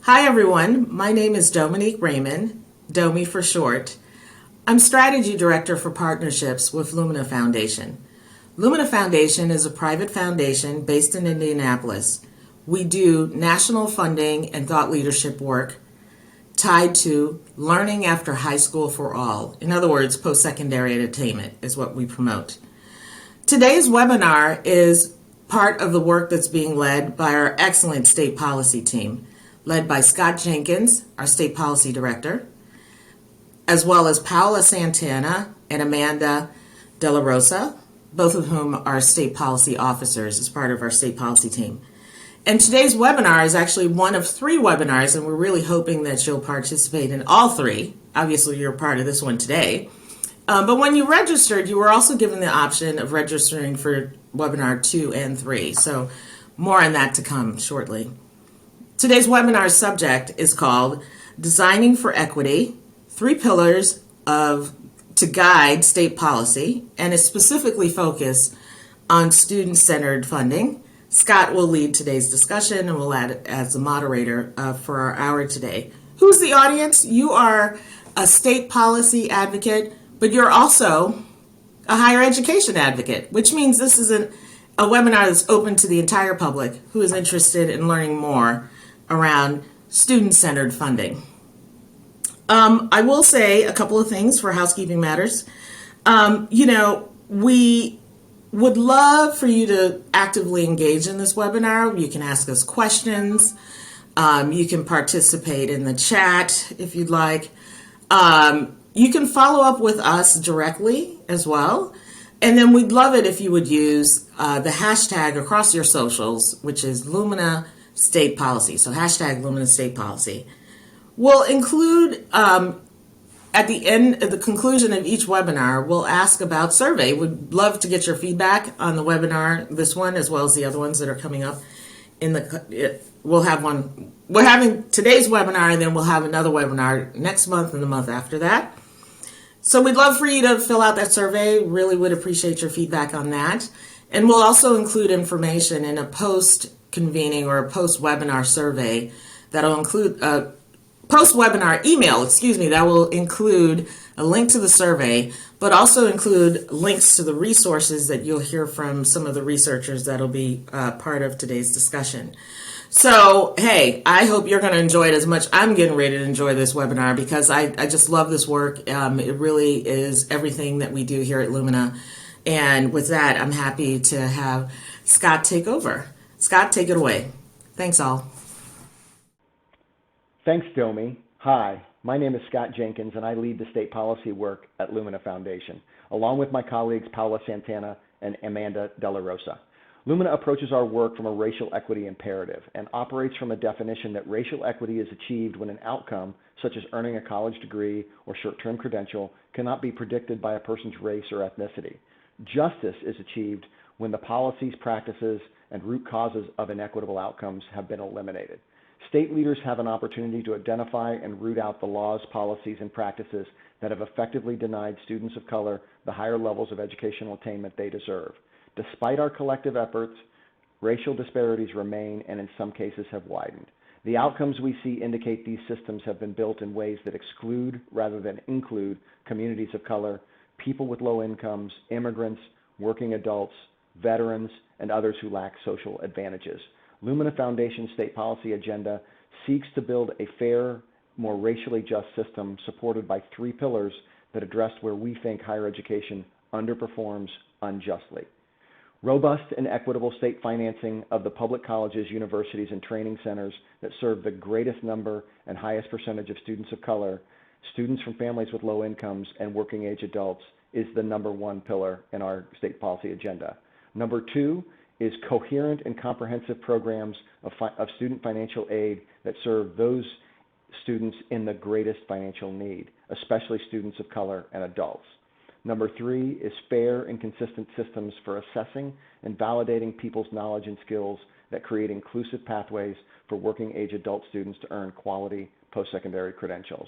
Hi everyone, my name is Dominique Raymond, Domi for short. I'm Strategy Director for Partnerships with Lumina Foundation. Lumina Foundation is a private foundation based in Indianapolis. We do national funding and thought leadership work tied to learning after high school for all. In other words, post-secondary entertainment is what we promote. Today's webinar is part of the work that's being led by our excellent state policy team, led by Scott Jenkins, our State Policy Director, as well as Paula Santana and Amanda De La Rosa, both of whom are State Policy Officers as part of our State Policy team. And today's webinar is actually one of 3 webinars, and we're really hoping that you'll participate in all 3. Obviously, you're part of this one today. But when you registered, you were also given the option of registering for webinar 2 and 3. So more on that to come shortly. Today's webinar subject is called Designing for Equity, 3 Pillars to Guide State Policy, and is specifically focused on student-centered funding. Scott will lead today's discussion and will add as the moderator for our hour today. Who's the audience? You are a state policy advocate, but you're also a higher education advocate, which means this is a webinar that's open to the entire public who is interested in learning more around student-centered funding. I will say a couple of things for housekeeping matters. We would love for you to actively engage in this webinar. You can ask us questions. You can participate in the chat if you'd like. You can follow up with us directly as well. And then we'd love it if you would use the hashtag across your socials, which is Lumina State Policy. So hashtag Lumina State Policy. We'll include at the end, at the conclusion of each webinar, we'll ask about survey. We'd love to get your feedback on the webinar, this one, as well as the other ones that are coming up. We'll have one. We're having today's webinar, and then we'll have another webinar next month and the month after that. So we'd love for you to fill out that survey. Really would appreciate your feedback on that. And we'll also include information in a post-convening or a post-webinar survey that'll include post-webinar email, that will include a link to the survey, but also include links to the resources that you'll hear from some of the researchers that'll be part of today's discussion. So, hey, I hope you're going to enjoy it as much. I'm getting ready to enjoy this webinar because I just love this work. It really is everything that we do here at Lumina. And with that, I'm happy to have Scott take over. Scott, take it away. Thanks all. Thanks, Domi. Hi, my name is Scott Jenkins, and I lead the state policy work at Lumina Foundation, along with my colleagues Paula Santana and Amanda De La Rosa. Lumina approaches our work from a racial equity imperative and operates from a definition that racial equity is achieved when an outcome, such as earning a college degree or short-term credential, cannot be predicted by a person's race or ethnicity. Justice is achieved when the policies, practices, and root causes of inequitable outcomes have been eliminated. State leaders have an opportunity to identify and root out the laws, policies, and practices that have effectively denied students of color the higher levels of educational attainment they deserve. Despite our collective efforts, racial disparities remain and in some cases have widened. The outcomes we see indicate these systems have been built in ways that exclude rather than include communities of color, people with low incomes, immigrants, working adults, veterans, and others who lack social advantages. Lumina Foundation's state policy agenda seeks to build a fair, more racially just system supported by 3 pillars that address where we think higher education underperforms unjustly. Robust and equitable state financing of the public colleges, universities, and training centers that serve the greatest number and highest percentage of students of color, students from families with low incomes, and working age adults is the number 1 pillar in our state policy agenda. Number 2 is coherent and comprehensive programs of student financial aid that serve those students in the greatest financial need, especially students of color and adults. Number 3 is fair and consistent systems for assessing and validating people's knowledge and skills that create inclusive pathways for working age adult students to earn quality post-secondary credentials.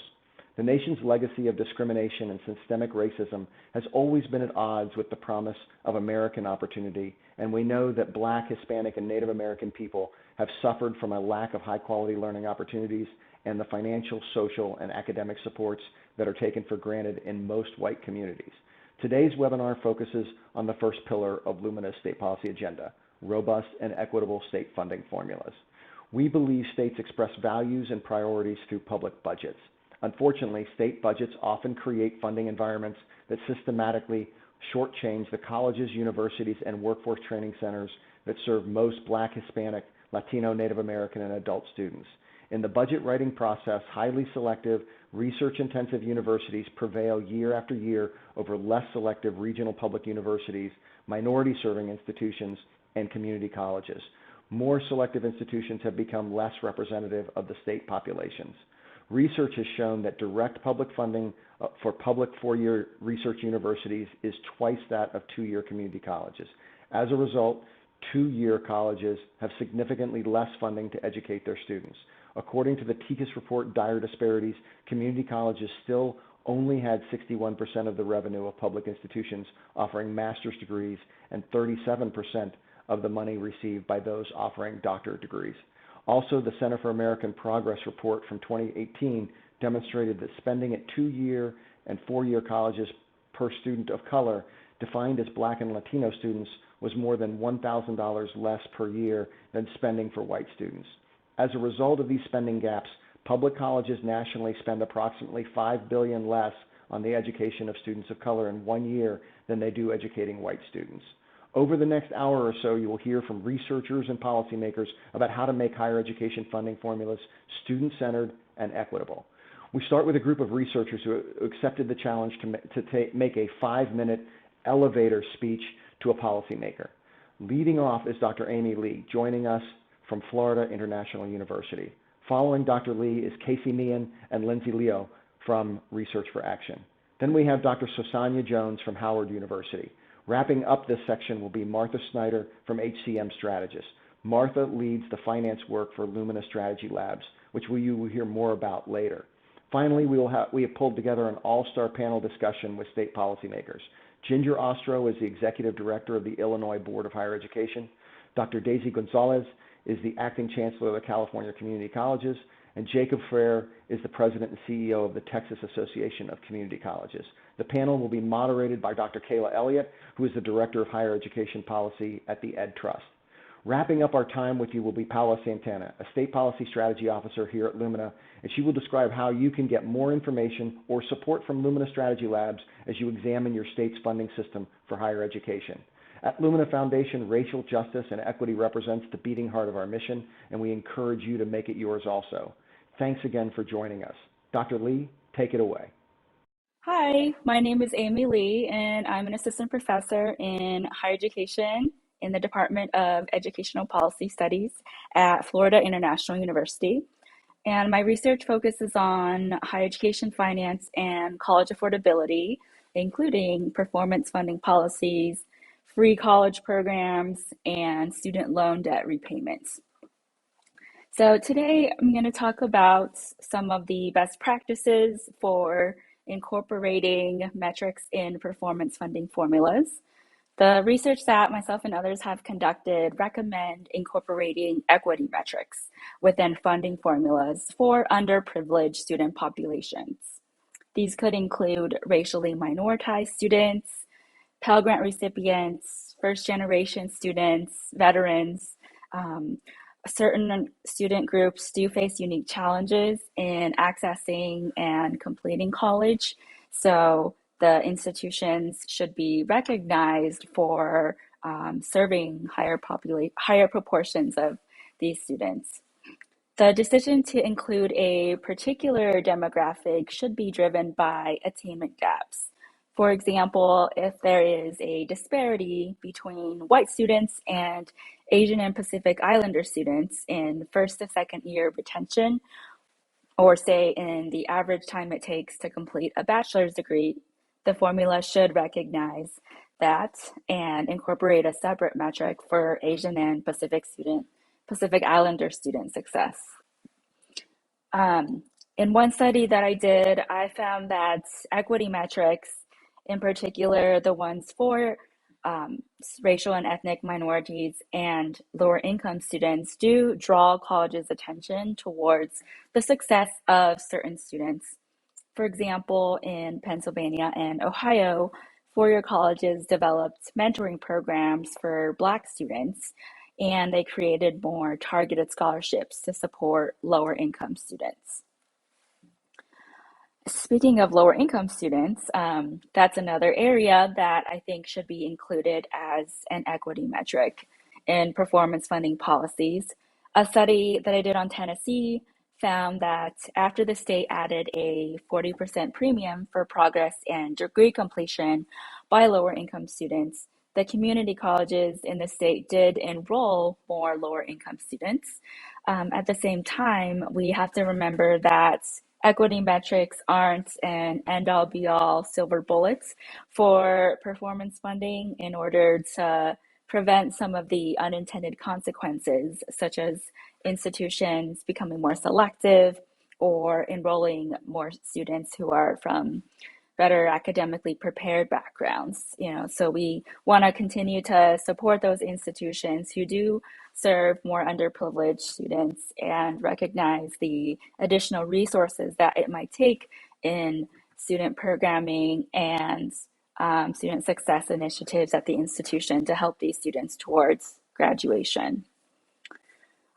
The nation's legacy of discrimination and systemic racism has always been at odds with the promise of American opportunity, and we know that Black, Hispanic, and Native American people have suffered from a lack of high-quality learning opportunities and the financial, social, and academic supports that are taken for granted in most white communities. Today's webinar focuses on the first pillar of Lumina's state policy agenda, robust and equitable state funding formulas. We believe states express values and priorities through public budgets. Unfortunately, state budgets often create funding environments that systematically shortchange the colleges, universities, and workforce training centers that serve most Black, Hispanic, Latino, Native American, and adult students. In the budget writing process, highly selective, research-intensive universities prevail year after year over less selective regional public universities, minority-serving institutions, and community colleges. More selective institutions have become less representative of the state populations. Research has shown that direct public funding for public four-year research universities is twice that of two-year community colleges. As a result, two-year colleges have significantly less funding to educate their students. According to the TICAS report, Dire Disparities, community colleges still only had 61% of the revenue of public institutions offering master's degrees and 37% of the money received by those offering doctorate degrees. Also, the Center for American Progress report from 2018 demonstrated that spending at two-year and four-year colleges per student of color, defined as Black and Latino students, was more than $1,000 less per year than spending for white students. As a result of these spending gaps, public colleges nationally spend approximately $5 billion less on the education of students of color in 1 year than they do educating white students. Over the next hour or so, you will hear from researchers and policymakers about how to make higher education funding formulas student-centered and equitable. We start with a group of researchers who accepted the challenge to make a 5-minute elevator speech to a policymaker. Leading off is Dr. Amy Lee, joining us from Florida International University. Following Dr. Lee is Casey Meehan and Lindsay Leo from Research for Action. Then we have Dr. Sosanya Jones from Howard University. Wrapping up this section will be Martha Snyder from HCM Strategist. Martha leads the finance work for Lumina Strategy Labs, which you will hear more about later. Finally, we have pulled together an all-star panel discussion with state policymakers. Ginger Ostro is the Executive Director of the Illinois Board of Higher Education. Dr. Daisy Gonzalez is the Acting Chancellor of the California Community Colleges. And Jacob Frere is the President and CEO of the Texas Association of Community Colleges. The panel will be moderated by Dr. Kayla Elliott, who is the Director of Higher Education Policy at the Ed Trust. Wrapping up our time with you will be Paula Santana, a State Policy Strategy Officer here at Lumina, and she will describe how you can get more information or support from Lumina Strategy Labs as you examine your state's funding system for higher education. At Lumina Foundation, racial justice and equity represents the beating heart of our mission, and we encourage you to make it yours also. Thanks again for joining us. Dr. Lee, take it away. Hi, my name is Amy Lee, and I'm an assistant professor in higher education in the Department of Educational Policy Studies at Florida International University. And my research focuses on higher education finance and college affordability, including performance funding policies, free college programs, and student loan debt repayments. So today I'm going to talk about some of the best practices for incorporating metrics in performance funding formulas. The research that myself and others have conducted recommend incorporating equity metrics within funding formulas for underprivileged student populations. These could include racially minoritized students, Pell Grant recipients, first-generation students, veterans. Certain student groups do face unique challenges in accessing and completing college, so the institutions should be recognized for serving higher proportions of these students. The decision to include a particular demographic should be driven by attainment gaps. For example, if there is a disparity between white students and Asian and Pacific Islander students in first to second year retention, or say in the average time it takes to complete a bachelor's degree, the formula should recognize that and incorporate a separate metric for Asian and Pacific Islander student success. In one study that I did, I found that equity metrics, in particular the ones for racial and ethnic minorities and lower income students, do draw colleges' attention towards the success of certain students. For example, in Pennsylvania and Ohio, four-year colleges developed mentoring programs for Black students, and they created more targeted scholarships to support lower income students. Speaking of lower income students, that's another area that I think should be included as an equity metric in performance funding policies. A study that I did on Tennessee found that after the state added a 40% premium for progress and degree completion by lower income students, the community colleges in the state did enroll more lower income students. At the same time, we have to remember that equity metrics aren't an end-all be-all silver bullets for performance funding in order to prevent some of the unintended consequences, such as institutions becoming more selective or enrolling more students who are from better academically prepared backgrounds. So we want to continue to support those institutions who do serve more underprivileged students and recognize the additional resources that it might take in student programming and student success initiatives at the institution to help these students towards graduation.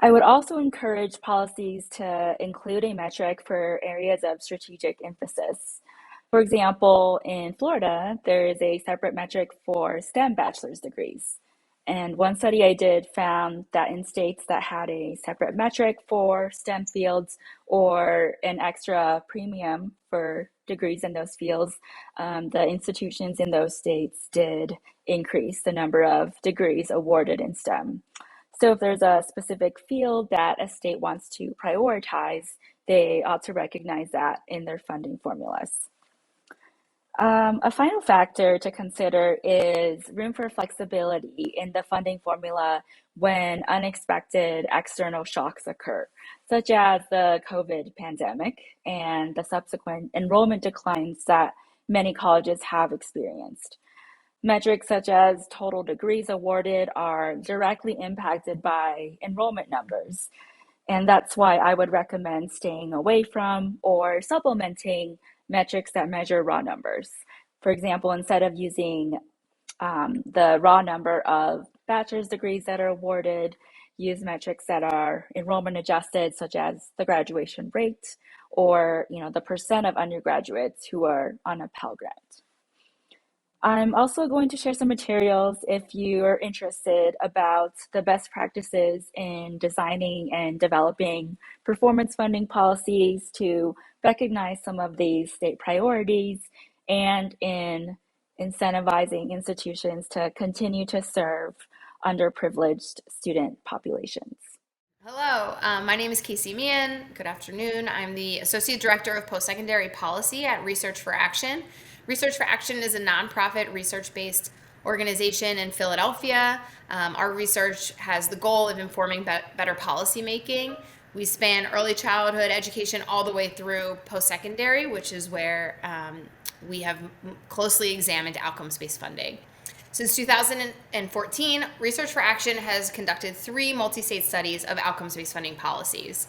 I would also encourage policies to include a metric for areas of strategic emphasis. For example, in Florida, there is a separate metric for STEM bachelor's degrees. And one study I did found that in states that had a separate metric for STEM fields or an extra premium for degrees in those fields, the institutions in those states did increase the number of degrees awarded in STEM. So if there's a specific field that a state wants to prioritize, they ought to recognize that in their funding formulas. A final factor to consider is room for flexibility in the funding formula when unexpected external shocks occur, such as the COVID pandemic and the subsequent enrollment declines that many colleges have experienced. Metrics such as total degrees awarded are directly impacted by enrollment numbers. And that's why I would recommend staying away from or supplementing metrics that measure raw numbers. For example, instead of using the raw number of bachelor's degrees that are awarded, use metrics that are enrollment adjusted, such as the graduation rate or the percent of undergraduates who are on a Pell Grant. I'm also going to share some materials if you are interested about the best practices in designing and developing performance funding policies to recognize some of these state priorities and in incentivizing institutions to continue to serve underprivileged student populations. Hello, my name is Casey Meehan. Good afternoon. I'm the Associate Director of Postsecondary Policy at Research for Action. Research for Action is a nonprofit research-based organization in Philadelphia. Our research has the goal of informing better policymaking. We span early childhood education all the way through post-secondary, which is where we have closely examined outcomes-based funding. Since 2014, Research for Action has conducted 3 multi-state studies of outcomes-based funding policies.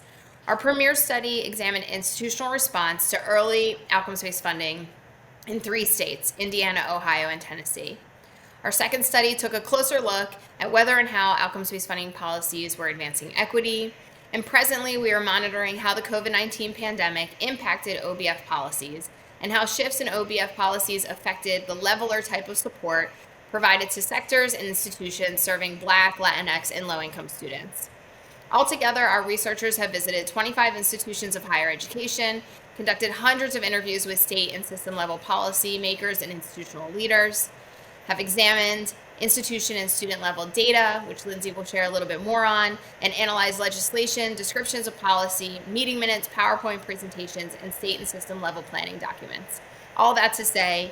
Our premier study examined institutional response to early outcomes-based funding in 3 states, Indiana, Ohio, and Tennessee. Our second study took a closer look at whether and how outcomes-based funding policies were advancing equity. And presently, we are monitoring how the COVID-19 pandemic impacted OBF policies and how shifts in OBF policies affected the level or type of support provided to sectors and institutions serving Black, Latinx, and low-income students. Altogether, our researchers have visited 25 institutions of higher education, conducted hundreds of interviews with state and system-level policy makers and institutional leaders, have examined institution and student-level data, which Lindsay will share a little bit more on, and analyzed legislation, descriptions of policy, meeting minutes, PowerPoint presentations, and state and system-level planning documents. All that to say,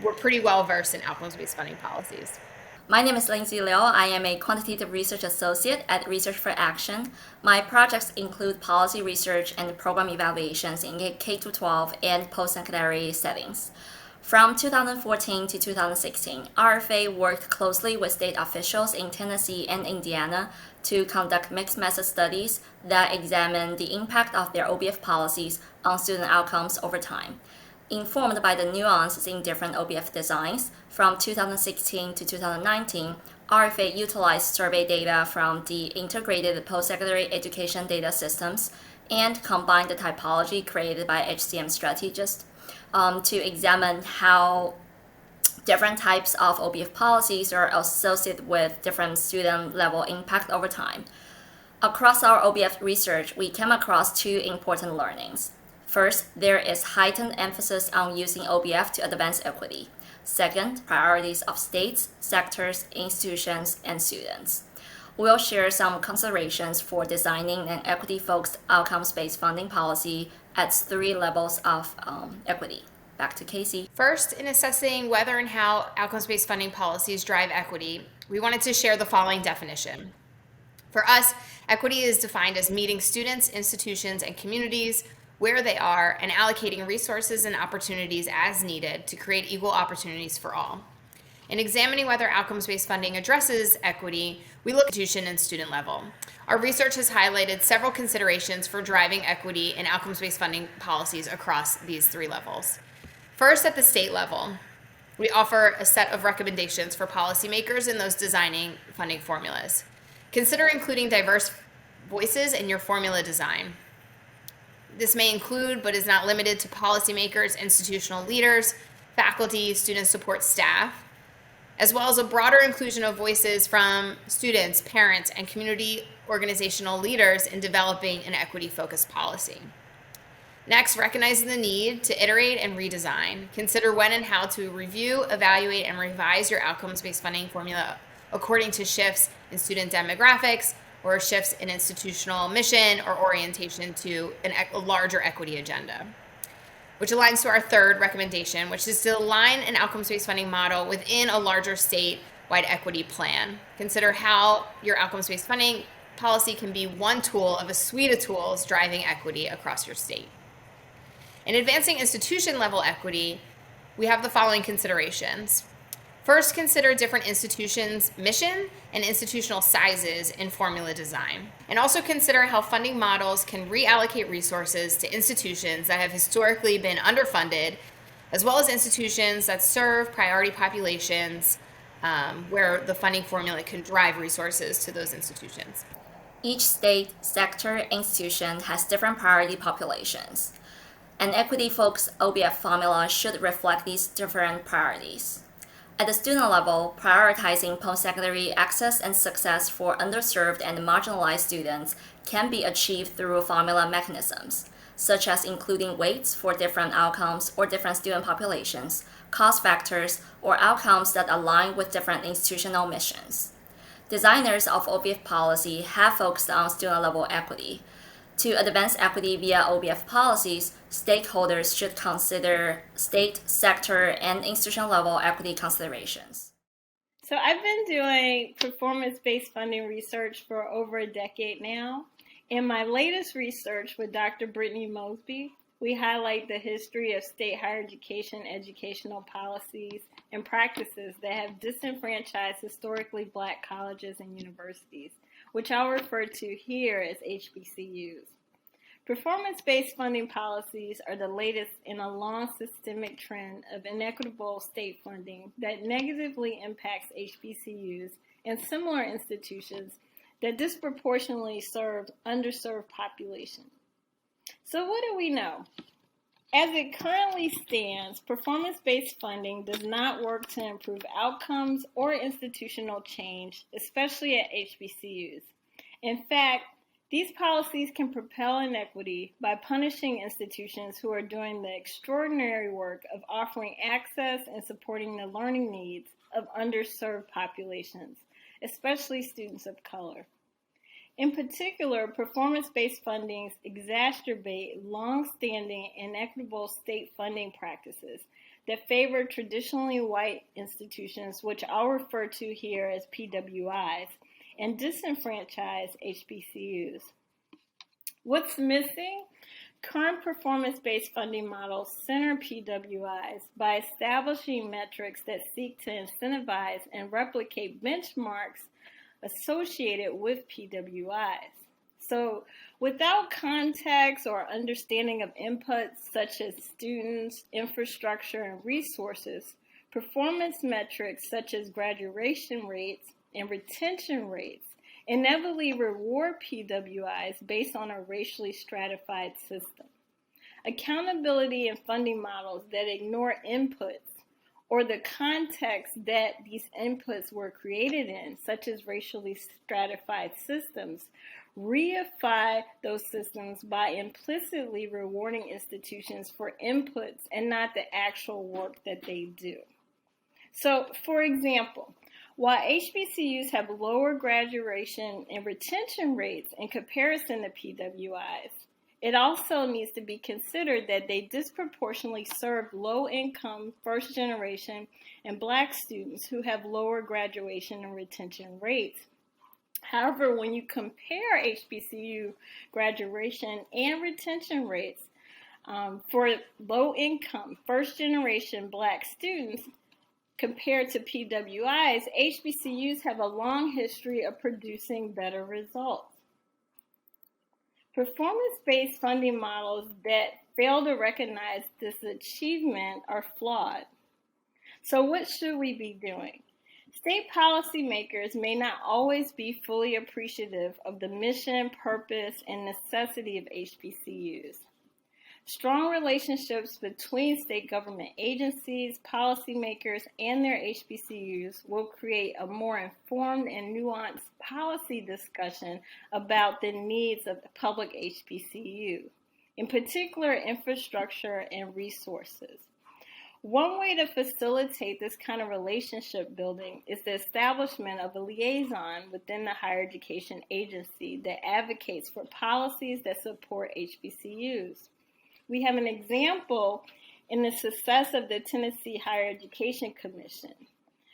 we're pretty well versed in outcomes-based funding policies. My name is Lindsay Liu. I am a quantitative research associate at Research for Action. My projects include policy research and program evaluations in K-12 and post-secondary settings. From 2014 to 2016, RFA worked closely with state officials in Tennessee and Indiana to conduct mixed method studies that examine the impact of their OBF policies on student outcomes over time. Informed by the nuances in different OBF designs, from 2016 to 2019, RFA utilized survey data from the integrated post-secondary education data systems and combined the typology created by HCM strategists to examine how different types of OBF policies are associated with different student level impact over time. Across our OBF research, we came across two important learnings. First, there is heightened emphasis on using OBF to advance equity. Second, priorities of states, sectors, institutions, and students. We'll share some considerations for designing an equity-focused outcomes-based funding policy at 3 levels of equity. Back to Casey. First, in assessing whether and how outcomes-based funding policies drive equity, we wanted to share the following definition. For us, equity is defined as meeting students, institutions, and communities where they are and allocating resources and opportunities as needed to create equal opportunities for all. In examining whether outcomes-based funding addresses equity, we look at institution and student level. Our research has highlighted several considerations for driving equity in outcomes-based funding policies across these 3 levels. First, at the state level, we offer a set of recommendations for policymakers and those designing funding formulas. Consider including diverse voices in your formula design. This may include, but is not limited to, policymakers, institutional leaders, faculty, student support staff, as well as a broader inclusion of voices from students, parents, and community organizational leaders in developing an equity-focused policy. Next, recognizing the need to iterate and redesign. Consider when and how to review, evaluate, and revise your outcomes-based funding formula according to shifts in student demographics or shifts in institutional mission or orientation to a larger equity agenda. Which aligns to our third recommendation, which is to align an outcomes-based funding model within a larger statewide equity plan. Consider how your outcomes-based funding policy can be one tool of a suite of tools driving equity across your state. In advancing institution-level equity, we have the following considerations. First, consider different institutions' mission and institutional sizes in formula design. And also consider how funding models can reallocate resources to institutions that have historically been underfunded, as well as institutions that serve priority populations where the funding formula can drive resources to those institutions. Each state, sector, institution has different priority populations. An equity-focused OBF formula should reflect these different priorities. At the student level, prioritizing post-secondary access and success for underserved and marginalized students can be achieved through formula mechanisms, such as including weights for different outcomes or different student populations, cost factors, or outcomes that align with different institutional missions. Designers of OBF policy have focused on student-level equity. To advance equity via OBF policies, stakeholders should consider state, sector, and institutional-level equity considerations. So I've been doing performance-based funding research for over a decade now. In my latest research with Dr. Brittany Mosby, we highlight the history of state higher education educational policies and practices that have disenfranchised historically Black colleges and universities, which I'll refer to here as HBCUs. Performance-based funding policies are the latest in a long systemic trend of inequitable state funding that negatively impacts HBCUs and similar institutions that disproportionately serve underserved populations. So what do we know? As it currently stands, performance-based funding does not work to improve outcomes or institutional change, especially at HBCUs. In fact, these policies can propel inequity by punishing institutions who are doing the extraordinary work of offering access and supporting the learning needs of underserved populations, especially students of color. In particular, performance-based fundings exacerbate long-standing inequitable state funding practices that favor traditionally white institutions, which I'll refer to here as PWIs, and disenfranchise HBCUs. What's missing? Current performance-based funding models center PWIs by establishing metrics that seek to incentivize and replicate benchmarks associated with PWIs. So without context or understanding of inputs such as students, infrastructure, and resources, performance metrics such as graduation rates and retention rates inevitably reward PWIs based on a racially stratified system. Accountability and funding models that ignore inputs or the context that these inputs were created in, such as racially stratified systems, reify those systems by implicitly rewarding institutions for inputs and not the actual work that they do. So, for example, while HBCUs have lower graduation and retention rates in comparison to PWIs, it also needs to be considered that they disproportionately serve low-income, first-generation, and Black students who have lower graduation and retention rates. However, when you compare HBCU graduation and retention rates for low-income, first-generation Black students, compared to PWIs, HBCUs have a long history of producing better results. Performance-based funding models that fail to recognize this achievement are flawed. So what should we be doing? State policymakers may not always be fully appreciative of the mission, purpose, and necessity of HBCUs. Strong relationships between state government agencies, policymakers, and their HBCUs will create a more informed and nuanced policy discussion about the needs of the public HBCU, in particular infrastructure and resources. One way to facilitate this kind of relationship building is the establishment of a liaison within the higher education agency that advocates for policies that support HBCUs. We have an example in the success of the Tennessee Higher Education Commission,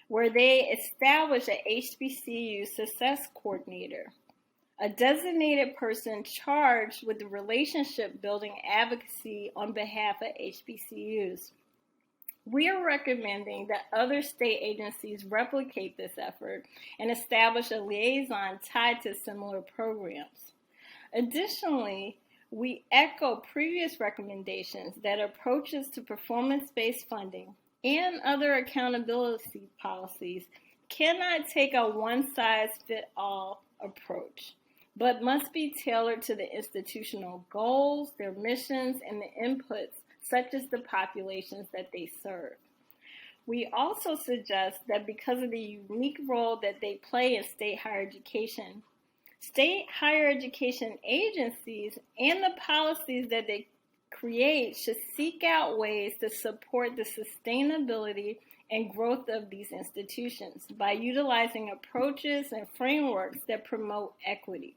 where they established an HBCU success coordinator, a designated person charged with the relationship building advocacy on behalf of HBCUs. We are recommending that other state agencies replicate this effort and establish a liaison tied to similar programs. Additionally, we echo previous recommendations that approaches to performance-based funding and other accountability policies cannot take a one-size-fits-all approach, but must be tailored to the institutional goals, their missions, and the inputs, such as the populations that they serve. We also suggest that because of the unique role that they play in state higher education agencies and the policies that they create should seek out ways to support the sustainability and growth of these institutions by utilizing approaches and frameworks that promote equity.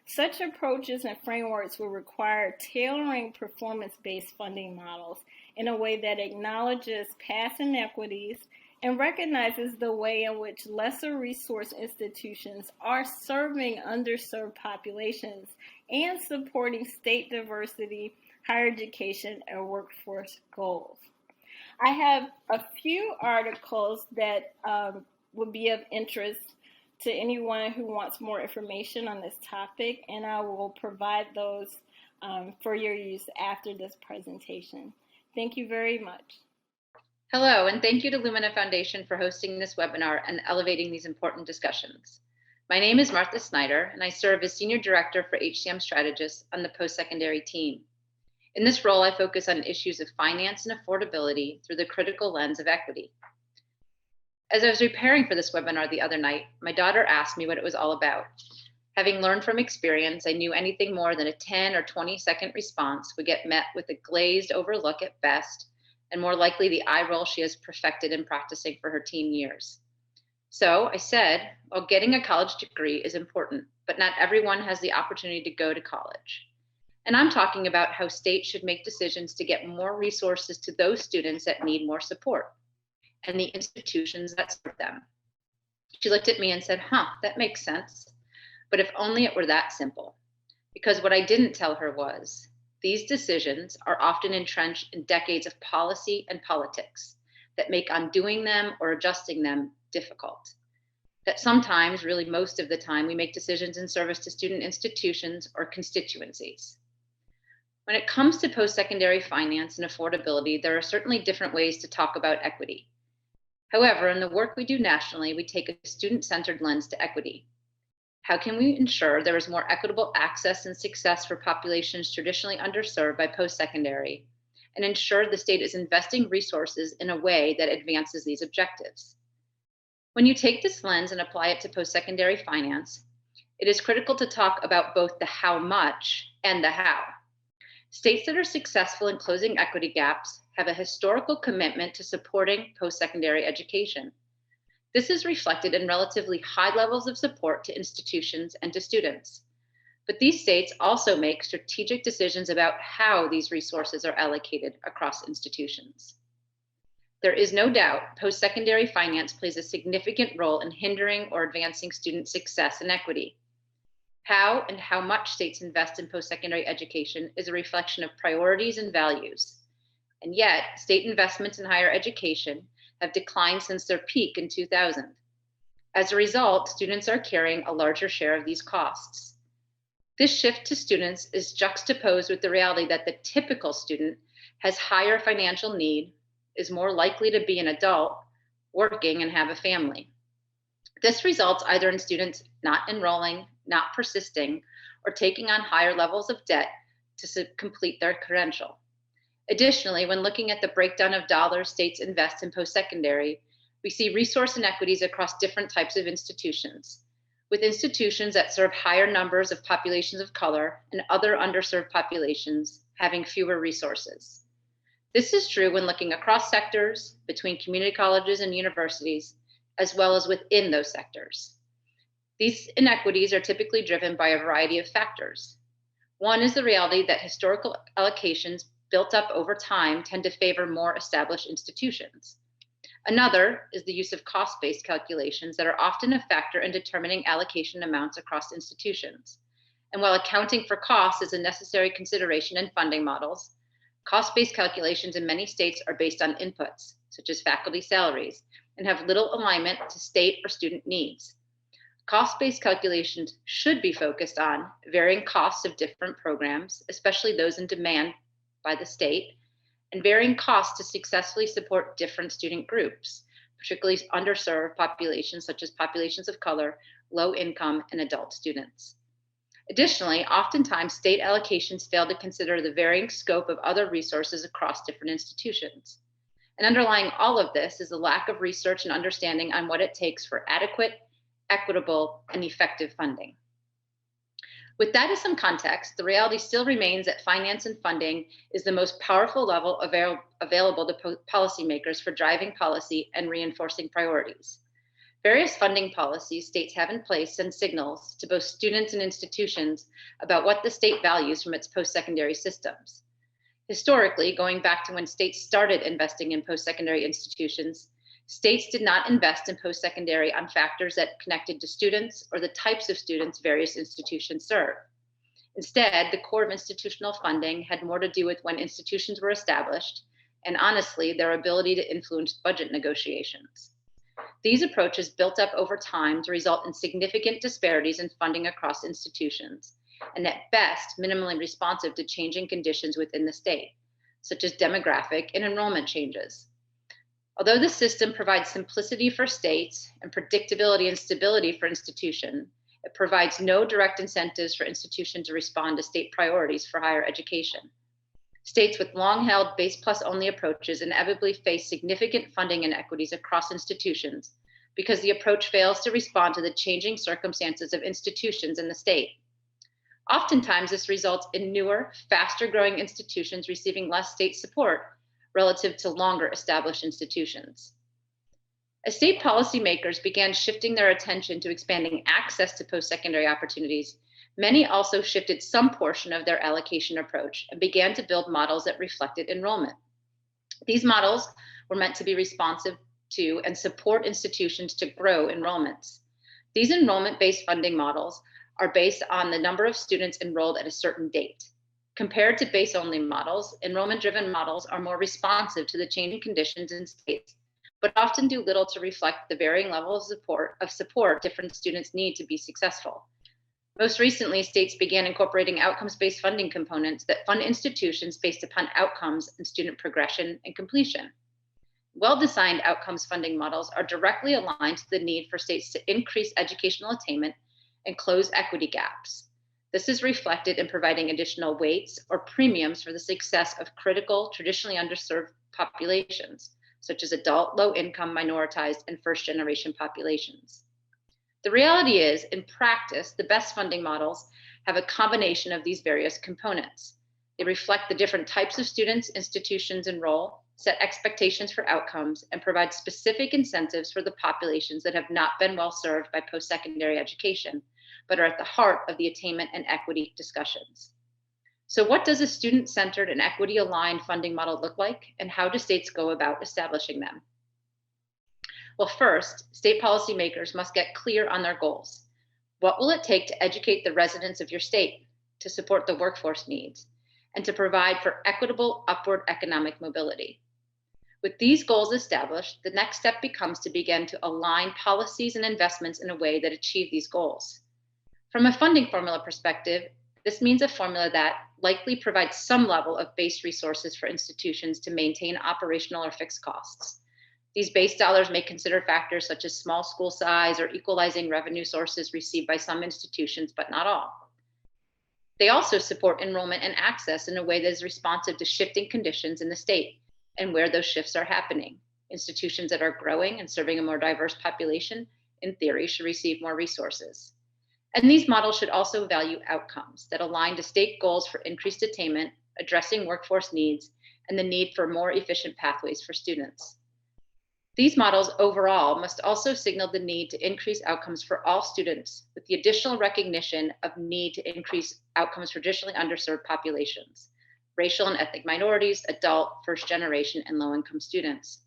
Such approaches and frameworks will require tailoring performance-based funding models in a way that acknowledges past inequities and recognizes the way in which lesser resource institutions are serving underserved populations and supporting state diversity, higher education, and workforce goals. I have a few articles that would be of interest to anyone who wants more information on this topic, and I will provide those for your use after this presentation. Thank you very much. Hello, and thank you to Lumina Foundation for hosting this webinar and elevating these important discussions. My name is Martha Snyder, and I serve as Senior Director for HCM Strategists on the post-secondary team. In this role, I focus on issues of finance and affordability through the critical lens of equity. As I was preparing for this webinar the other night, my daughter asked me what it was all about. Having learned from experience, I knew anything more than a 10 or 20-second response would get met with a glazed over look at best, and more likely the eye roll she has perfected in practicing for her teen years. So I said, well, getting a college degree is important, but not everyone has the opportunity to go to college. And I'm talking about how states should make decisions to get more resources to those students that need more support and the institutions that serve them. She looked at me and said, that makes sense. But if only it were that simple. Because what I didn't tell her was, these decisions are often entrenched in decades of policy and politics that make undoing them or adjusting them difficult. That sometimes, really most of the time, we make decisions in service to student institutions or constituencies. When it comes to post-secondary finance and affordability, there are certainly different ways to talk about equity. However, in the work we do nationally, we take a student-centered lens to equity. How can we ensure there is more equitable access and success for populations traditionally underserved by post-secondary, and ensure the state is investing resources in a way that advances these objectives? When you take this lens and apply it to post-secondary finance, it is critical to talk about both the how much and the how. States that are successful in closing equity gaps have a historical commitment to supporting post-secondary education. This is reflected in relatively high levels of support to institutions and to students. But these states also make strategic decisions about how these resources are allocated across institutions. There is no doubt post-secondary finance plays a significant role in hindering or advancing student success and equity. How and how much states invest in post-secondary education is a reflection of priorities and values. And yet, state investments in higher education have declined since their peak in 2000. As a result, students are carrying a larger share of these costs. This shift to students is juxtaposed with the reality that the typical student has higher financial need, is more likely to be an adult, working, and have a family. This results either in students not enrolling, not persisting, or taking on higher levels of debt to complete their credential. Additionally, when looking at the breakdown of dollars states invest in post-secondary, we see resource inequities across different types of institutions, with institutions that serve higher numbers of populations of color and other underserved populations having fewer resources. This is true when looking across sectors, between community colleges and universities, as well as within those sectors. These inequities are typically driven by a variety of factors. One is the reality that historical allocations built up over time tend to favor more established institutions. Another is the use of cost-based calculations that are often a factor in determining allocation amounts across institutions. And while accounting for costs is a necessary consideration in funding models, cost-based calculations in many states are based on inputs, such as faculty salaries, and have little alignment to state or student needs. Cost-based calculations should be focused on varying costs of different programs, especially those in demand by the state, and varying costs to successfully support different student groups, particularly underserved populations such as populations of color, low income, and adult students. Additionally, oftentimes state allocations fail to consider the varying scope of other resources across different institutions. And underlying all of this is a lack of research and understanding on what it takes for adequate, equitable, and effective funding. With that as some context, the reality still remains that finance and funding is the most powerful level available to policymakers for driving policy and reinforcing priorities. Various funding policies states have in place send signals to both students and institutions about what the state values from its post-secondary systems. Historically, going back to when states started investing in post-secondary institutions, states did not invest in post-secondary on factors that connected to students or the types of students various institutions serve. Instead, the core of institutional funding had more to do with when institutions were established and, honestly, their ability to influence budget negotiations. These approaches built up over time to result in significant disparities in funding across institutions, and at best, minimally responsive to changing conditions within the state, such as demographic and enrollment changes. Although the system provides simplicity for states and predictability and stability for institutions, it provides no direct incentives for institutions to respond to state priorities for higher education. States with long-held base plus only approaches inevitably face significant funding inequities across institutions because the approach fails to respond to the changing circumstances of institutions in the state. Oftentimes, this results in newer, faster-growing institutions receiving less state support relative to longer established institutions. As state policymakers began shifting their attention to expanding access to post-secondary opportunities, Many also shifted some portion of their allocation approach and began to build models that reflected enrollment. These models were meant to be responsive to and support institutions to grow enrollments. These enrollment-based funding models are based on the number of students enrolled at a certain date. Compared to base-only models, enrollment-driven models are more responsive to the changing conditions in states, but often do little to reflect the varying level of support different students need to be successful. Most recently, states began incorporating outcomes-based funding components that fund institutions based upon outcomes and student progression and completion. Well-designed outcomes funding models are directly aligned to the need for states to increase educational attainment and close equity gaps. This is reflected in providing additional weights or premiums for the success of critical, traditionally underserved populations, such as adult, low-income, minoritized, and first-generation populations. The reality is, in practice, the best funding models have a combination of these various components. They reflect the different types of students institutions enroll, set expectations for outcomes, and provide specific incentives for the populations that have not been well served by post-secondary education, but are at the heart of the attainment and equity discussions. So what does a student-centered and equity-aligned funding model look like, and how do states go about establishing them? Well, first, state policymakers must get clear on their goals. What will it take to educate the residents of your state, to support the workforce needs, and to provide for equitable upward economic mobility? With these goals established, the next step becomes to begin to align policies and investments in a way that achieve these goals. From a funding formula perspective, this means a formula that likely provides some level of base resources for institutions to maintain operational or fixed costs. These base dollars may consider factors such as small school size or equalizing revenue sources received by some institutions, but not all. They also support enrollment and access in a way that is responsive to shifting conditions in the state and where those shifts are happening. Institutions that are growing and serving a more diverse population, in theory, should receive more resources. And these models should also value outcomes that align to state goals for increased attainment, addressing workforce needs, and the need for more efficient pathways for students. These models overall must also signal the need to increase outcomes for all students, with the additional recognition of need to increase outcomes for traditionally underserved populations, racial and ethnic minorities, adult, first generation, and low-income students.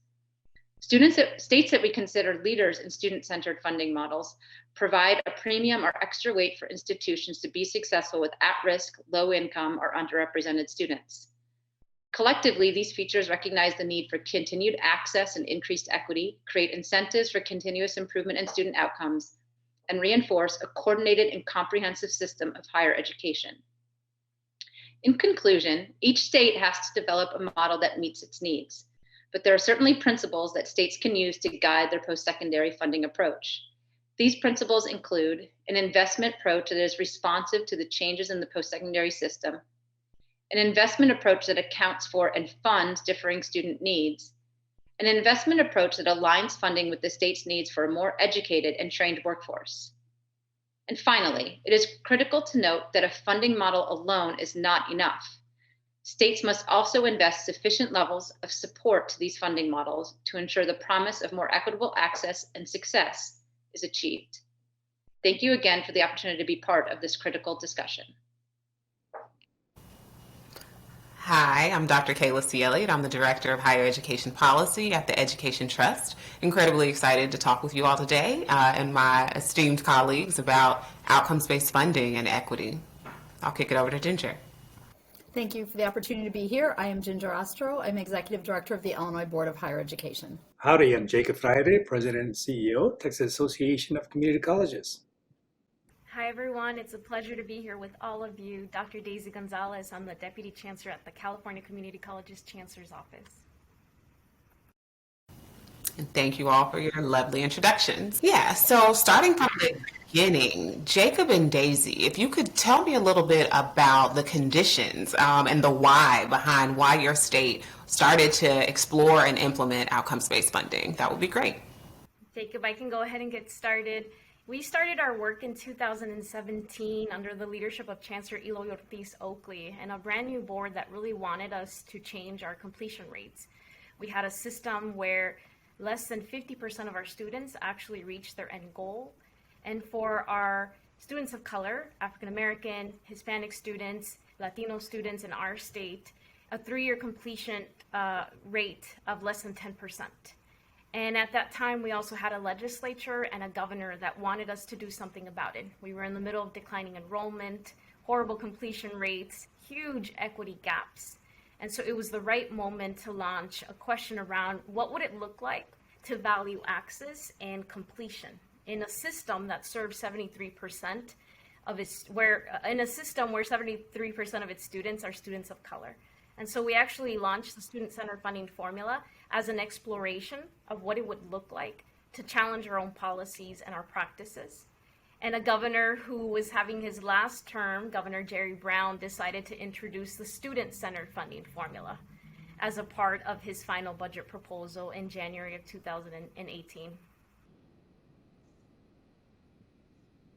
States that we consider leaders in student-centered funding models provide a premium or extra weight for institutions to be successful with at-risk, low-income, or underrepresented students. Collectively, these features recognize the need for continued access and increased equity, create incentives for continuous improvement in student outcomes, and reinforce a coordinated and comprehensive system of higher education. In conclusion, each state has to develop a model that meets its needs, but there are certainly principles that states can use to guide their post-secondary funding approach. These principles include an investment approach that is responsive to the changes in the post-secondary system, an investment approach that accounts for and funds differing student needs, an investment approach that aligns funding with the state's needs for a more educated and trained workforce. And finally, it is critical to note that a funding model alone is not enough. States must also invest sufficient levels of support to these funding models to ensure the promise of more equitable access and success is achieved. Thank you again for the opportunity to be part of this critical discussion. Hi, I'm Dr. Kayla C. Elliott. I'm the Director of Higher Education Policy at the Education Trust. Incredibly excited to talk with you all today and my esteemed colleagues about outcomes-based funding and equity. I'll kick it over to Ginger. Thank you for the opportunity to be here. I am Ginger Ostro. I'm Executive Director of the Illinois Board of Higher Education. Howdy, I'm Jacob Friday, President and CEO, Texas Association of Community Colleges. Hi everyone, it's a pleasure to be here with all of you. Dr. Daisy Gonzalez, I'm the Deputy Chancellor at the California Community Colleges Chancellor's Office. And thank you all for your lovely introductions. Yeah, so starting from the beginning, Jacob and Daisy, if you could tell me a little bit about the conditions and the why behind why your state started to explore and implement outcomes-based funding, that would be great. Jacob, I can go ahead and get started. We started our work in 2017 under the leadership of Chancellor Eloy Ortiz Oakley and a brand new board that really wanted us to change our completion rates. We had a system where less than 50% of our students actually reached their end goal. And for our students of color, African American, Hispanic students, Latino students in our state, a 3-year completion rate of less than 10%. And at that time, we also had a legislature and a governor that wanted us to do something about it. We were in the middle of declining enrollment, horrible completion rates, huge equity gaps. And so it was the right moment to launch a question around what would it look like to value access and completion in a system that serves 73% of its, in a system where 73% of its students are students of color. And so we actually launched the Student-Centered Funding formula as an exploration of what it would look like to challenge our own policies and our practices. And a governor who was having his last term, Governor Jerry Brown, decided to introduce the Student-Centered Funding formula as a part of his final budget proposal in January of 2018.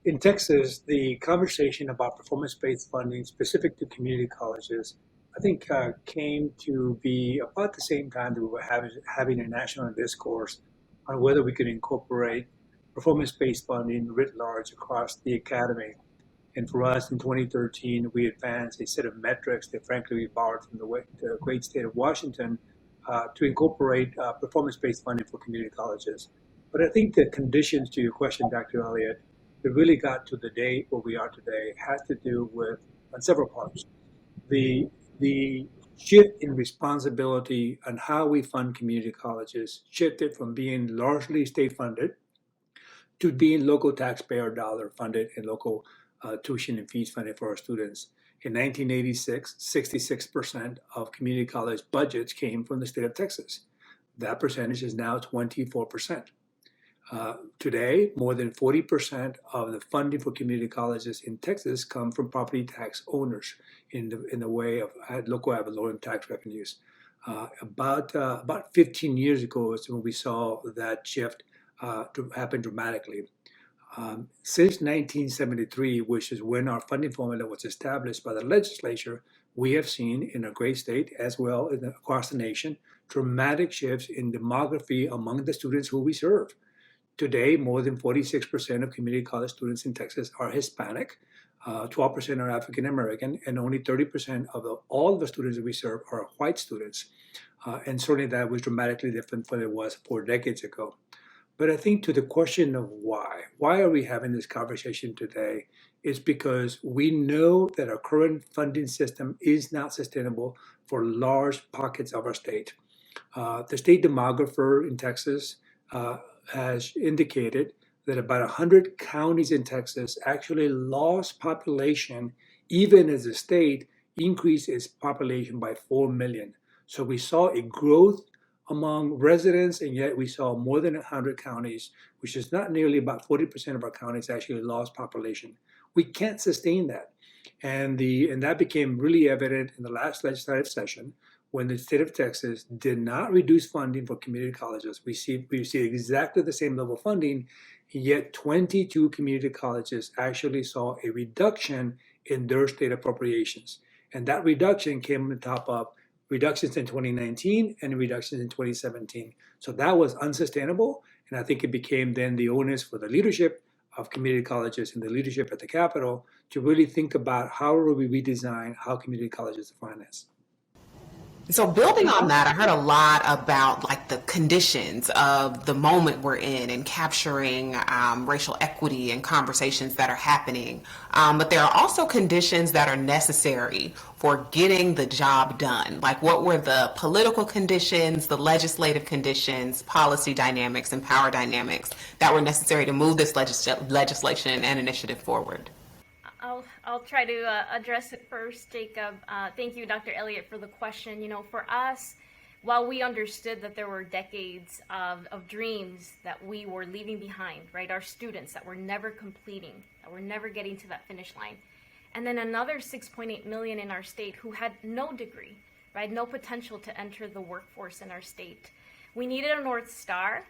In Texas, the conversation about performance-based funding specific to community colleges, I think came to be about the same time that we were having a national discourse on whether we could incorporate performance-based funding writ large across the academy. And for us in 2013, we advanced a set of metrics that frankly we borrowed from the great state of Washington to incorporate performance-based funding for community colleges. But I think the conditions to your question, Dr. Elliott, that really got to the day where we are today has to do with, on several parts, the shift in responsibility on how we fund community colleges shifted from being largely state funded to being local taxpayer dollar funded and local tuition and fees funded for our students. In 1986, 66% of community college budgets came from the state of Texas. That percentage is now 24%. Today, more than 40% of the funding for community colleges in Texas come from property tax owners in the way of local ad valorem tax revenues. About 15 years ago is when we saw that shift happen dramatically. Since 1973, which is when our funding formula was established by the legislature, we have seen in our great state as well as across the nation dramatic shifts in demography among the students who we serve. Today, more than 46% of community college students in Texas are Hispanic, 12% are African American, and only 30% of all the students that we serve are white students. And certainly that was dramatically different than it was 4 decades ago. But I think to the question of why are we having this conversation today, is because we know that our current funding system is not sustainable for large pockets of our state. The state demographer in Texas has indicated that about 100 counties in Texas actually lost population even as the state increased its population by 4 million. So we saw a growth among residents, and yet we saw more than 100 counties, which is not nearly about 40% of our counties actually lost population. We can't sustain that. And that became really evident in the last legislative session when the state of Texas did not reduce funding for community colleges. We see exactly the same level of funding, yet 22 community colleges actually saw a reduction in their state appropriations. And that reduction came on top of reductions in 2019 and reductions in 2017. So that was unsustainable, and I think it became then the onus for the leadership of community colleges and the leadership at the Capitol to really think about how do we redesign how community colleges are financed. So building on that, I heard a lot about like the conditions of the moment we're in and capturing racial equity and conversations that are happening. But there are also conditions that are necessary for getting the job done. Like what were the political conditions, the legislative conditions, policy dynamics, and power dynamics that were necessary to move this legislation and initiative forward? I'll try to address it first, Jacob. Thank you, Dr. Elliott, for the question. You know, for us, while we understood that there were decades of dreams that we were leaving behind, right? Our students that were never completing, that were never getting to that finish line. And then another 6.8 million in our state who had no degree, right? No potential to enter the workforce in our state. We needed a North Star.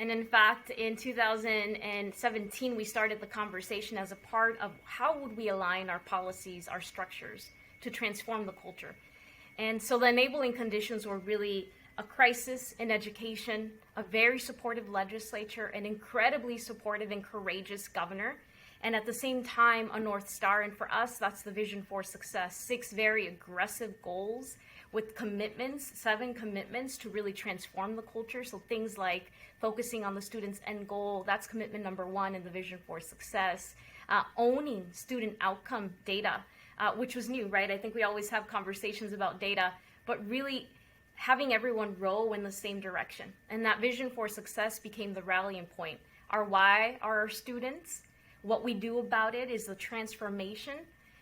And in fact, in 2017, we started the conversation as a part of how would we align our policies, our structures to transform the culture. And so the enabling conditions were really a crisis in education, a very supportive legislature, an incredibly supportive and courageous governor, and at the same time a North Star. And for us, that's the vision for success. 6 very aggressive goals with commitments, 7 commitments to really transform the culture. So things like focusing on the student's end goal, that's commitment number 1 in the vision for success. Owning student outcome data, which was new, right? I think we always have conversations about data, but really having everyone row in the same direction. And that vision for success became the rallying point. Our why are our students. What we do about it is the transformation,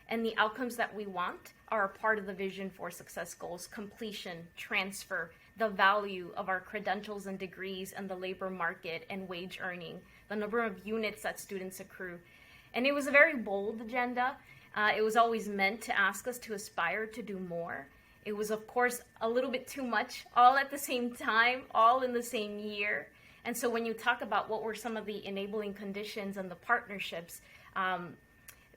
and the outcomes that we want are a part of the vision for success goals: completion, transfer, the value of our credentials and degrees and the labor market and wage earning, the number of units that students accrue. And it was a very bold agenda. It was always meant to ask us to aspire to do more. It was, of course, a little bit too much, all at the same time, all in the same year. And so when you talk about what were some of the enabling conditions and the partnerships,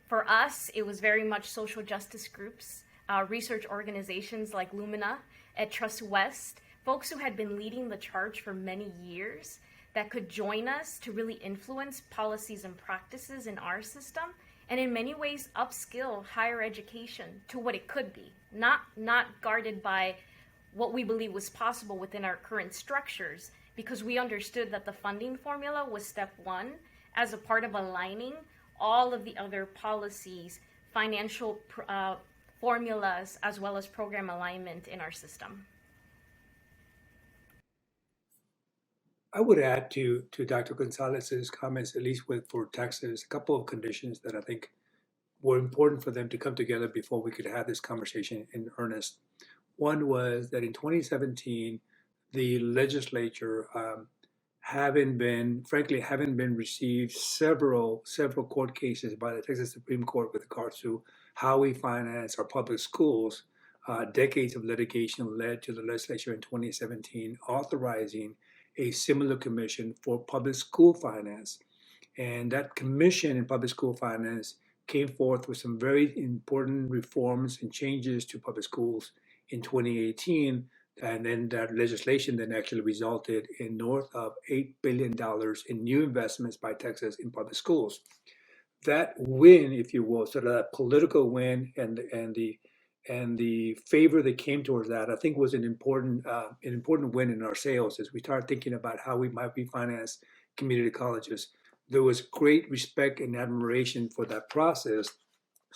for us, it was very much social justice groups, research organizations like Lumina, at Trust West, folks who had been leading the charge for many years that could join us to really influence policies and practices in our system, and in many ways upskill higher education to what it could be, not guarded by what we believe was possible within our current structures, because we understood that the funding formula was step 1 as a part of aligning all of the other policies, financial formulas, as well as program alignment in our system. I would add to Dr. Gonzalez's comments, at least for Texas, a couple of conditions that I think were important for them to come together before we could have this conversation in earnest. One was that in 2017, the legislature, having been received several court cases by the Texas Supreme Court with regards to how we finance our public schools. Decades of litigation led to the legislature in 2017 authorizing a similar commission for public school finance. And that commission in public school finance came forth with some very important reforms and changes to public schools in 2018. And then that legislation then actually resulted in north of $8 billion in new investments by Texas in public schools. That win, if you will, sort of that political win and the favor that came towards that, I think was an important win in our sales as we started thinking about how we might refinance community colleges. There was great respect and admiration for that process,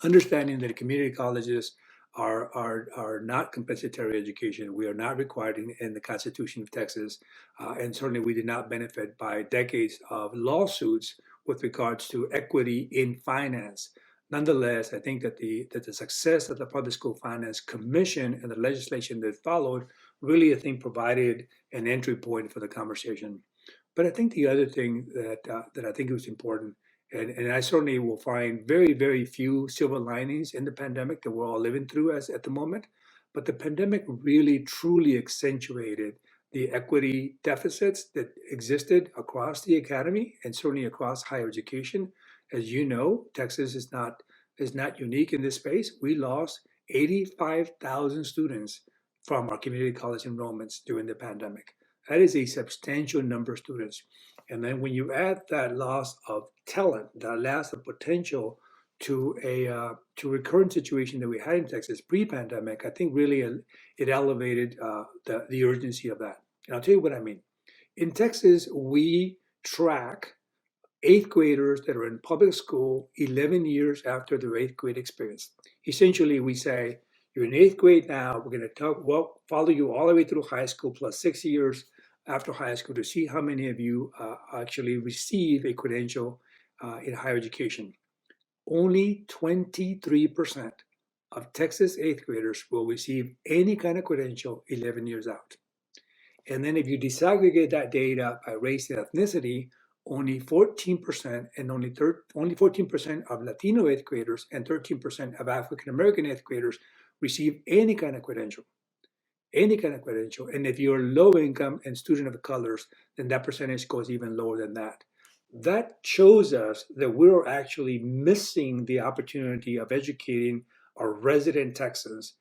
understanding that community colleges are not compensatory education. We are not required in the Constitution of Texas, and certainly we did not benefit by decades of lawsuits with regards to equity in finance. Nonetheless, I think that the success of the Public School Finance Commission and the legislation that followed really, I think, provided an entry point for the conversation. But I think the other thing that I think was important, and I certainly will find very, very few silver linings in the pandemic that we're all living through at the moment, but the pandemic really, truly accentuated the equity deficits that existed across the academy and certainly across higher education. As you know, Texas is not unique in this space. We lost 85,000 students from our community college enrollments during the pandemic. That is a substantial number of students. And then when you add that loss of talent, that loss of potential to a recurrent situation that we had in Texas pre-pandemic, I think really it elevated the urgency of that. And I'll tell you what I mean. In Texas, we track 8th graders that are in public school 11 years after their 8th grade experience. Essentially, we say, you're in 8th grade now, we're going to follow you all the way through high school plus 6 years after high school to see how many of you actually receive a credential in higher education. Only 23% of Texas 8th graders will receive any kind of credential 11 years out. And then if you disaggregate that data by race and ethnicity, only 14% and only 14% of Latino 8th graders and 13% of African American 8th graders receive any kind of credential. Any kind of credential. And if you're low income and student of colors, then that percentage goes even lower than that. That shows us that we're actually missing the opportunity of educating our resident Texans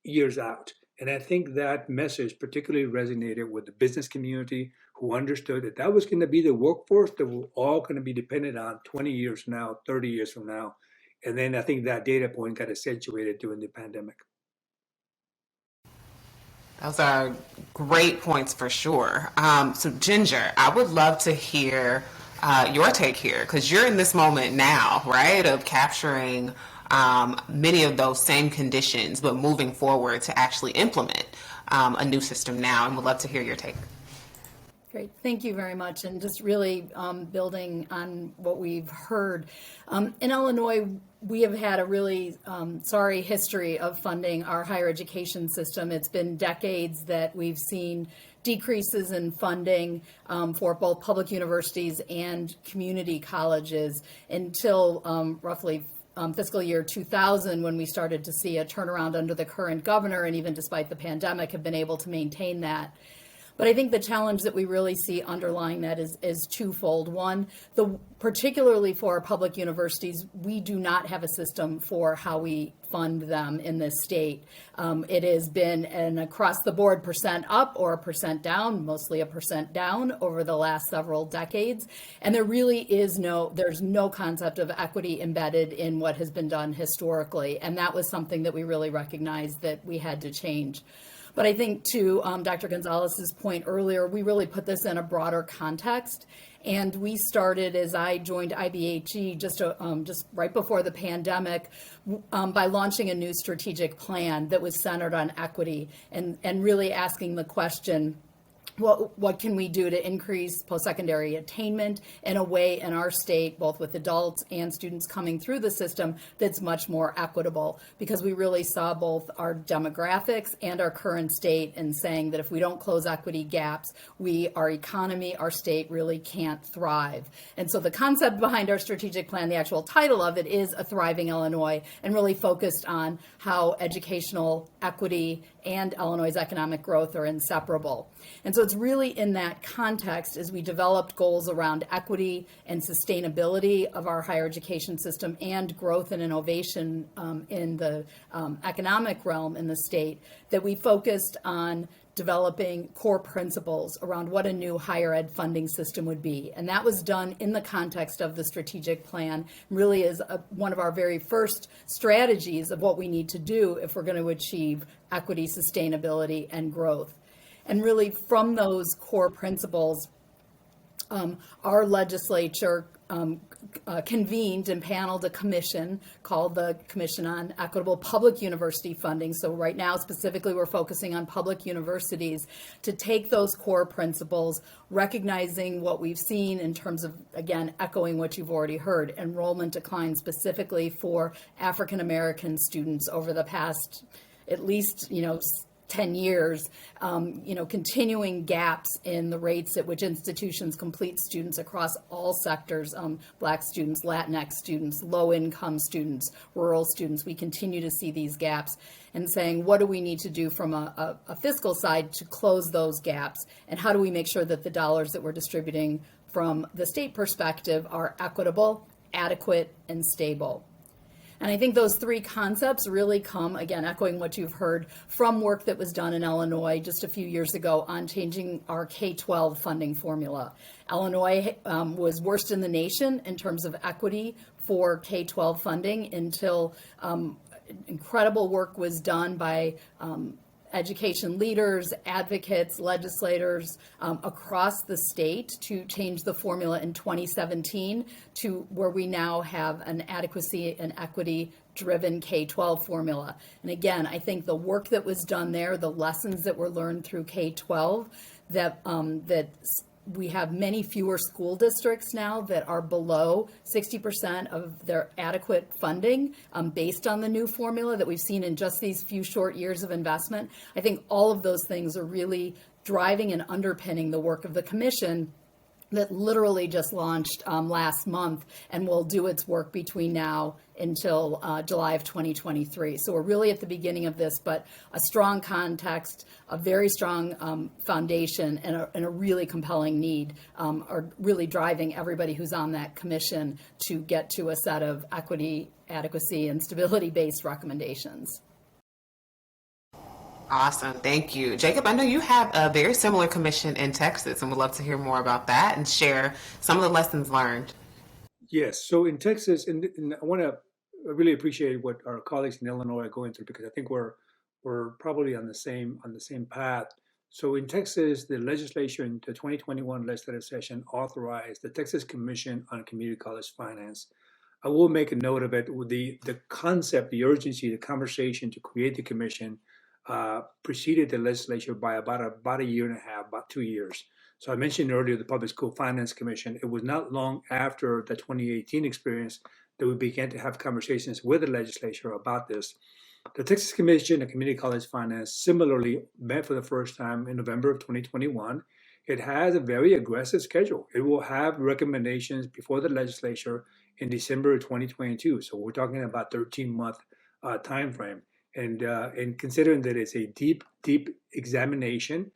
years out. And I think that message particularly resonated with the business community who understood that that was going to be the workforce that we're all going to be dependent on 20 years from now, 30 years from now. And then I think that data point got accentuated during the pandemic. Those are great points for sure. So Ginger, I would love to hear your take here, because you're in this moment now, right, of capturing many of those same conditions, but moving forward to actually implement a new system now, and would love to hear your take. Great. Thank you very much. And just really building on what we've heard. In Illinois, we have had a really sorry history of funding our higher education system. It's been decades that we've seen decreases in funding for both public universities and community colleges until roughly fiscal year 2000, when we started to see a turnaround under the current governor, and even despite the pandemic, have been able to maintain that. But I think the challenge that we really see underlying that is twofold. One, particularly for our public universities, we do not have a system for how we fund them in this state. It has been an across-the-board percent up or a percent down, mostly a percent down over the last several decades. And there really there's no concept of equity embedded in what has been done historically. And that was something that we really recognized that we had to change. But I think to Dr. Gonzalez's point earlier, we really put this in a broader context. And we started, as I joined IBHE just right before the pandemic, by launching a new strategic plan that was centered on equity and really asking the question, what can we do to increase post-secondary attainment in a way in our state, both with adults and students coming through the system, that's much more equitable? Because we really saw both our demographics and our current state in saying that if we don't close equity gaps, our economy, our state really can't thrive. And so the concept behind our strategic plan, the actual title of it, is A Thriving Illinois, and really focused on how educational equity and Illinois' economic growth are inseparable. And so it's really in that context, as we developed goals around equity and sustainability of our higher education system and growth and innovation in the economic realm in the state, that we focused on developing core principles around what a new higher ed funding system would be. And that was done in the context of the strategic plan, really is one of our very first strategies of what we need to do if we're going to achieve equity, sustainability, and growth. And really from those core principles, our legislature convened and paneled a commission called the Commission on Equitable Public University Funding. So right now, specifically, we're focusing on public universities to take those core principles, recognizing what we've seen in terms of, again, echoing what you've already heard, enrollment decline specifically for African American students over the past, at least, 10 years, continuing gaps in the rates at which institutions complete students across all sectors, Black students, Latinx students, low-income students, rural students. We continue to see these gaps, and saying, what do we need to do from a fiscal side to close those gaps? And how do we make sure that the dollars that we're distributing from the state perspective are equitable, adequate, and stable? And I think those three concepts really come, again, echoing what you've heard, from work that was done in Illinois just a few years ago on changing our K-12 funding formula. Illinois was worst in the nation in terms of equity for K-12 funding until incredible work was done by education leaders, advocates, legislators across the state to change the formula in 2017 to where we now have an adequacy and equity driven K-12 formula. And again, I think the work that was done there, the lessons that were learned through K-12, that we have many fewer school districts now that are below 60% of their adequate funding based on the new formula that we've seen in just these few short years of investment. I think all of those things are really driving and underpinning the work of the commission that literally just launched last month and will do its work between now until July of 2023. So we're really at the beginning of this, but a strong context, a very strong foundation, and a really compelling need are really driving everybody who's on that commission to get to a set of equity, adequacy, and stability-based recommendations. Awesome. Thank you. Jacob, I know you have a very similar commission in Texas and would love to hear more about that and share some of the lessons learned. Yes. So in Texas, and I want to really appreciate what our colleagues in Illinois are going through because I think we're probably on the same path. So in Texas, the legislature in the 2021 legislative session authorized the Texas Commission on Community College Finance. I will make a note of it. With the concept, the urgency, the conversation to create the commission preceded the legislature by about a year and a half, about 2 years. So I mentioned earlier the Public School Finance Commission. It was not long after the 2018 experience that we began to have conversations with the legislature about this. The Texas Commission on Community College Finance similarly met for the first time in November of 2021. It has a very aggressive schedule. It will have recommendations before the legislature in December of 2022. So we're talking about 13-month time frame. And considering that it's a deep examination,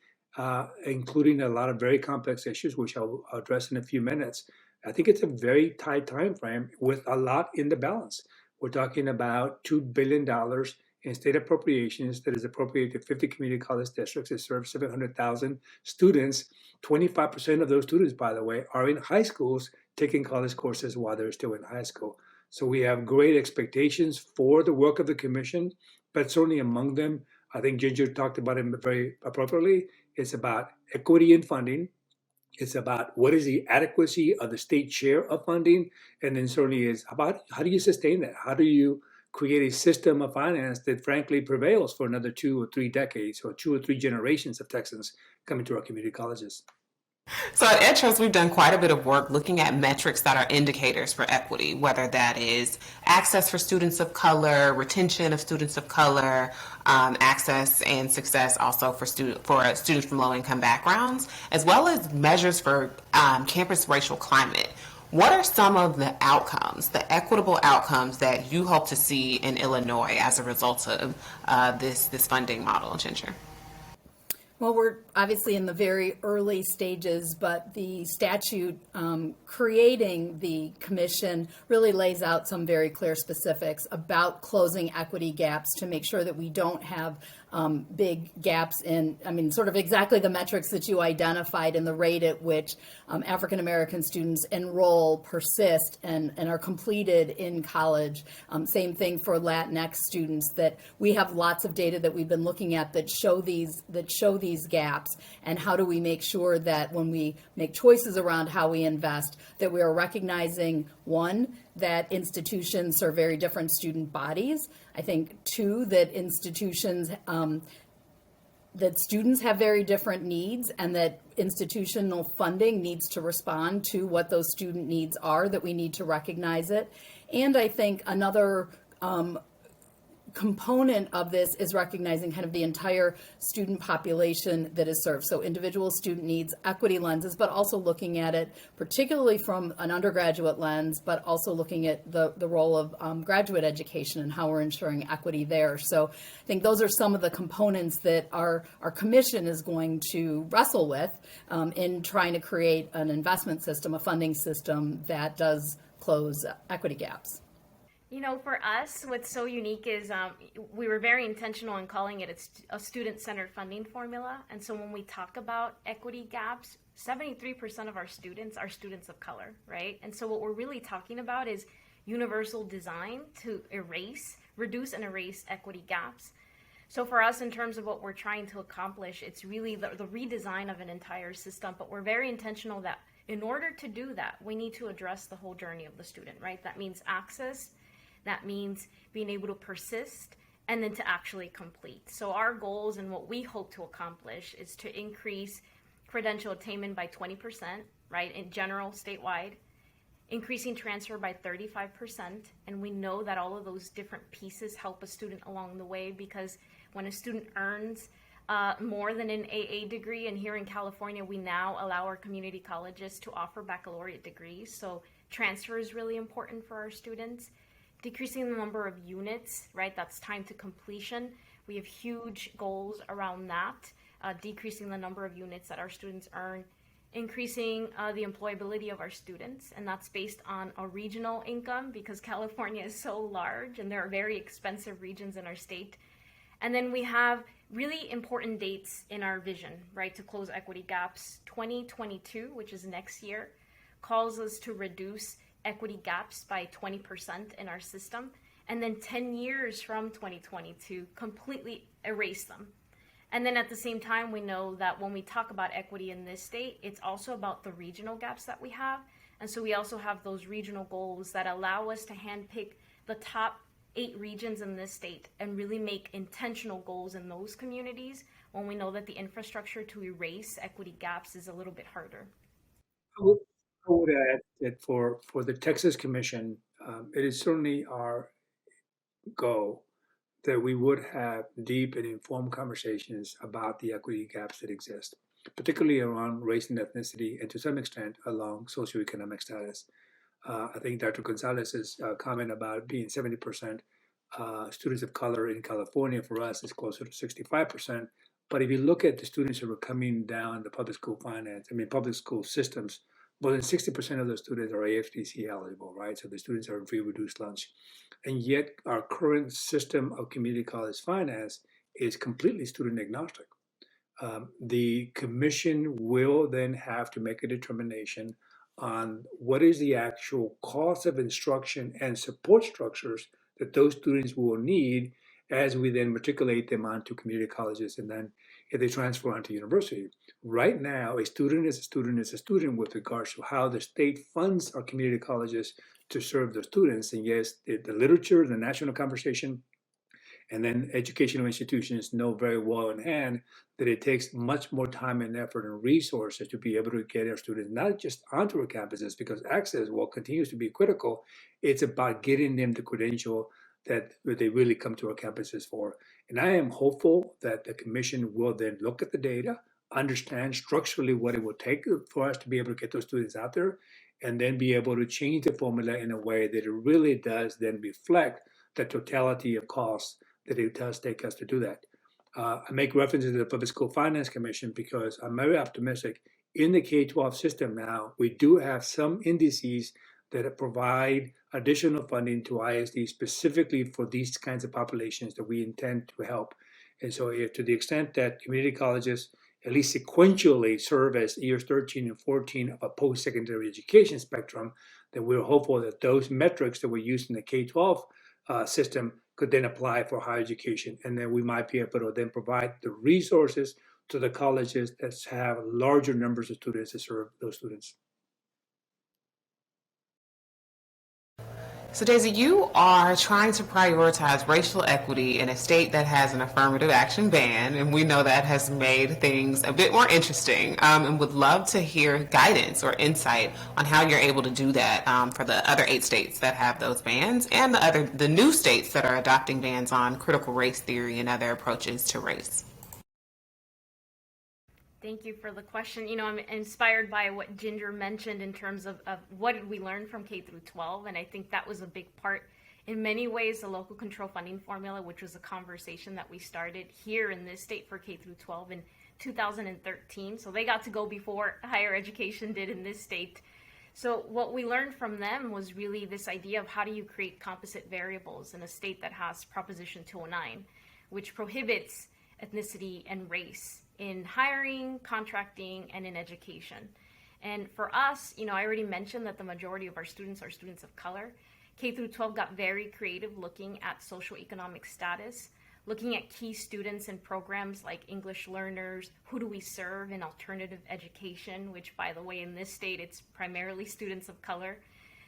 including a lot of very complex issues, which I'll address in a few minutes, I think it's a very tight time frame with a lot in the balance. We're talking about $2 billion in state appropriations that is appropriated to 50 community college districts that serve 700,000 students. 25% of those students, by the way, are in high schools taking college courses while they're still in high school. So we have great expectations for the work of the commission, but certainly among them, I think Ginger talked about it very appropriately. It's about equity in funding. It's about what is the adequacy of the state share of funding, and then certainly is about how do you sustain that? How do you create a system of finance that frankly prevails for another 2 or 3 decades or 2 or 3 generations of Texans coming to our community colleges? So at EdTrust, we've done quite a bit of work looking at metrics that are indicators for equity, whether that is access for students of color, retention of students of color, access and success also for students from low-income backgrounds, as well as measures for campus racial climate. What are some of the outcomes, the equitable outcomes that you hope to see in Illinois as a result of this funding model, Ginger? Well, we're obviously in the very early stages, but the statute creating the commission really lays out some very clear specifics about closing equity gaps to make sure that we don't have big gaps in, sort of exactly the metrics that you identified in the rate at which African American students enroll, persist, and are completed in college. Same thing for Latinx students, that we have lots of data that we've been looking at that show these gaps, and how do we make sure that when we make choices around how we invest, that we are recognizing, one, that institutions serve very different student bodies. I think, two, that that students have very different needs, and that institutional funding needs to respond to what those student needs are, that we need to recognize it. And I think another component of this is recognizing kind of the entire student population that is served. So individual student needs, equity lenses, but also looking at it particularly from an undergraduate lens, but also looking at the role of graduate education and how we're ensuring equity there. So I think those are some of the components that our commission is going to wrestle with in trying to create an investment system, a funding system that does close equity gaps. You know, for us, what's so unique is we were very intentional in calling it a student-centered funding formula. And so when we talk about equity gaps, 73% of our students are students of color, right? And so what we're really talking about is universal design to reduce and erase equity gaps. So for us, in terms of what we're trying to accomplish, it's really the redesign of an entire system. But we're very intentional that in order to do that, we need to address the whole journey of the student, right? That means access. That means being able to persist and then to actually complete. So our goals and what we hope to accomplish is to increase credential attainment by 20%, right, in general, statewide, increasing transfer by 35%. And we know that all of those different pieces help a student along the way, because when a student earns more than an AA degree, and here in California, we now allow our community colleges to offer baccalaureate degrees. So transfer is really important for our students. Decreasing the number of units, right? That's time to completion. We have huge goals around that. Decreasing the number of units that our students earn. Increasing the employability of our students, and that's based on a regional income, because California is so large and there are very expensive regions in our state. And then we have really important dates in our vision, right, to close equity gaps. 2022, which is next year, calls us to reduce equity gaps by 20% in our system, and then 10 years from 2022, completely erase them. And then at the same time, we know that when we talk about equity in this state, it's also about the regional gaps that we have. And so we also have those regional goals that allow us to handpick the top 8 regions in this state and really make intentional goals in those communities when we know that the infrastructure to erase equity gaps is a little bit harder. I would add that for the Texas Commission, it is certainly our goal that we would have deep and informed conversations about the equity gaps that exist, particularly around race and ethnicity, and to some extent along socioeconomic status. I think Dr. Gonzalez's comment about being 70% students of color in California for us is closer to 65%. But if you look at the students who are coming down the public school systems, more than 60% of those students are AFDC eligible, right? So the students are in free reduced lunch. And yet our current system of community college finance is completely student agnostic. The commission will then have to make a determination on what is the actual cost of instruction and support structures that those students will need as we then matriculate them onto community colleges and then if they transfer onto university. Right now, a student is a student is a student with regards to how the state funds our community colleges to serve the students. And yes, the literature, the national conversation, and then educational institutions know very well in hand that it takes much more time and effort and resources to be able to get our students not just onto our campuses, because access will continues to be critical. It's about getting them the credential that they really come to our campuses for. And I am hopeful that the commission will then look at the data, understand structurally what it will take for us to be able to get those students out there, and then be able to change the formula in a way that it really does then reflect the totality of costs that it does take us to do that. I make reference to the Public School Finance Commission because I'm very optimistic. In the K-12 system now, we do have some indices that provide additional funding to ISD specifically for these kinds of populations that we intend to help. And so if to the extent that community colleges at least sequentially serve as years 13 and 14 of a post-secondary education spectrum, then we're hopeful that those metrics that were used in the K-12 system could then apply for higher education. And then we might be able to then provide the resources to the colleges that have larger numbers of students to serve those students. So Daisy, you are trying to prioritize racial equity in a state that has an affirmative action ban, and we know that has made things a bit more interesting, and would love to hear guidance or insight on how you're able to do that for the other 8 states that have those bans and the new states that are adopting bans on critical race theory and other approaches to race. Thank you for the question. You know, I'm inspired by what Ginger mentioned in terms of what did we learn from K through 12, and I think that was a big part. In many ways, the local control funding formula, which was a conversation that we started here in this state for K through 12 in 2013. So they got to go before higher education did in this state. So what we learned from them was really this idea of how do you create composite variables in a state that has Proposition 209, which prohibits ethnicity and race in hiring, contracting, and in education. And for us, you know, I already mentioned that the majority of our students are students of color. K through 12 got very creative looking at socioeconomic status, looking at key students in programs like English learners, who do we serve in alternative education, which by the way, in this state, it's primarily students of color.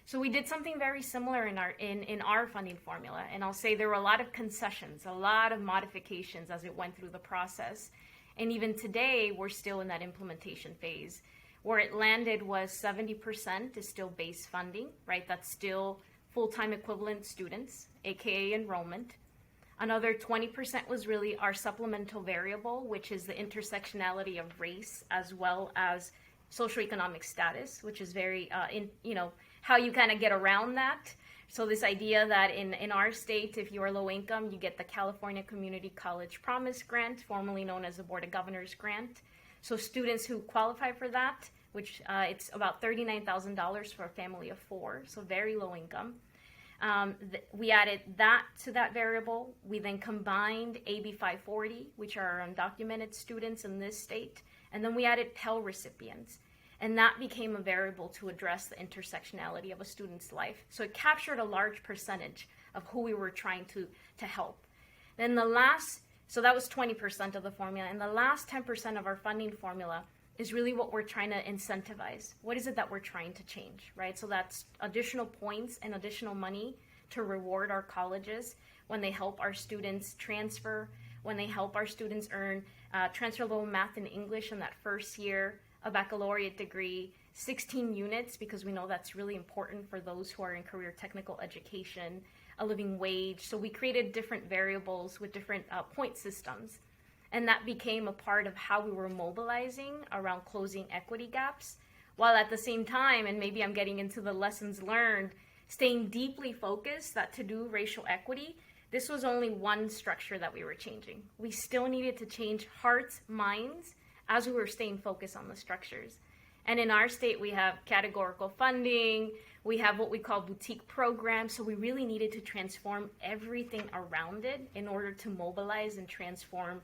So we did something very similar in our funding formula. And I'll say there were a lot of concessions, a lot of modifications as it went through the process. And even today, we're still in that implementation phase. Where it landed was 70% is still base funding, right? That's still full-time equivalent students, AKA enrollment. Another 20% was really our supplemental variable, which is the intersectionality of race as well as socioeconomic status, which is very, how you kind of get around that. So this idea that in our state, if you are low income, you get the California Community College Promise Grant, formerly known as the Board of Governors Grant. So students who qualify for that, which it's about $39,000 for a family of 4, so very low income. We added that to that variable. We then combined AB 540, which are undocumented students in this state, and then we added Pell recipients. And that became a variable to address the intersectionality of a student's life. So it captured a large percentage of who we were trying to help. Then so that was 20% of the formula. And the last 10% of our funding formula is really what we're trying to incentivize. What is it that we're trying to change, right? So that's additional points and additional money to reward our colleges when they help our students transfer, when they help our students earn transfer level math and English in that first year, a baccalaureate degree, 16 units, because we know that's really important for those who are in career technical education, a living wage. So we created different variables with different point systems. And that became a part of how we were mobilizing around closing equity gaps, while at the same time, and maybe I'm getting into the lessons learned, staying deeply focused that to do racial equity, this was only one structure that we were changing. We still needed to change hearts, minds, as we were staying focused on the structures. And in our state, we have categorical funding, we have what we call boutique programs, so we really needed to transform everything around it in order to mobilize and transform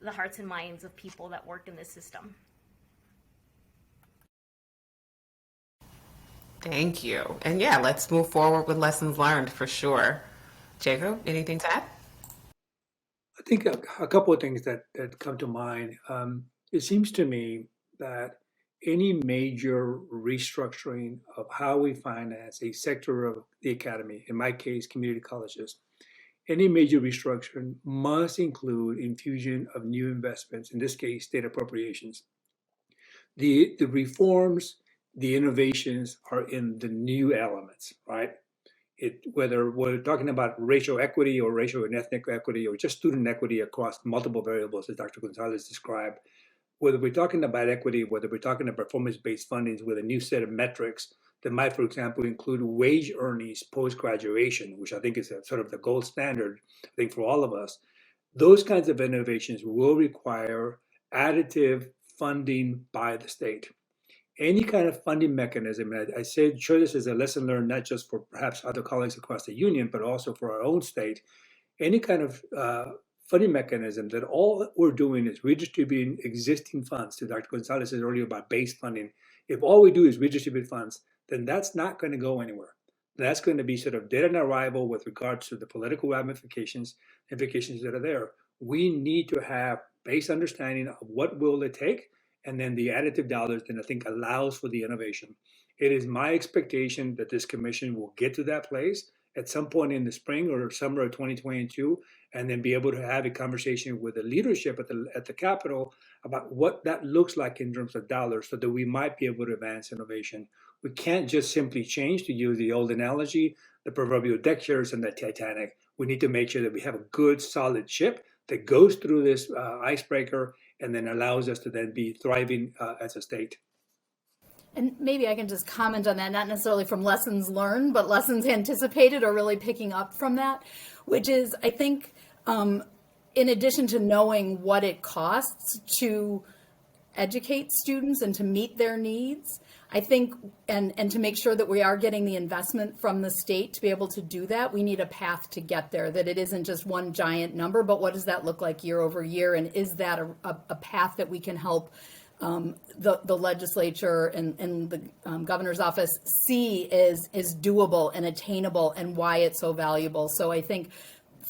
the hearts and minds of people that work in this system. Thank you. And yeah, let's move forward with lessons learned for sure. Jacob, anything to add? I think a couple of things that come to mind. It seems to me that any major restructuring of how we finance a sector of the academy, in my case, community colleges, any major restructuring must include infusion of new investments, in this case, state appropriations. The reforms, the innovations are in the new elements, right? Whether we're talking about racial equity or racial and ethnic equity or just student equity across multiple variables, as Dr. Gonzalez described, whether we're talking about equity, whether we're talking about performance-based fundings with a new set of metrics that might, for example, include wage earnings post-graduation, which I think is sort of the gold standard, I think, for all of us. Those kinds of innovations will require additive funding by the state. Any kind of funding mechanism, and I say, show this as a lesson learned, not just for perhaps other colleagues across the union, but also for our own state, any kind of funding mechanism that all we're doing is redistributing existing funds. To Dr. Gonzalez said earlier about base funding. If all we do is redistribute funds, then that's not going to go anywhere. That's going to be sort of dead on arrival with regards to the political ramifications, implications that are there. We need to have base understanding of what will it take, and then the additive dollars that I think allows for the innovation. It is my expectation that this commission will get to that place at some point in the spring or summer of 2022, and then be able to have a conversation with the leadership at the Capitol about what that looks like in terms of dollars, so that we might be able to advance innovation. We can't just simply change, to use the old analogy, the proverbial deck chairs and the Titanic. We need to make sure that we have a good, solid ship that goes through this icebreaker and then allows us to then be thriving as a state. And maybe I can just comment on that, not necessarily from lessons learned, but lessons anticipated, or really picking up from that, which is, I think, in addition to knowing what it costs to educate students and to meet their needs, I think, and to make sure that we are getting the investment from the state to be able to do that, we need a path to get there, that it isn't just one giant number, but what does that look like year over year? And is that a path that we can help the legislature and the governor's office see is doable and attainable, and why it's so valuable? So I think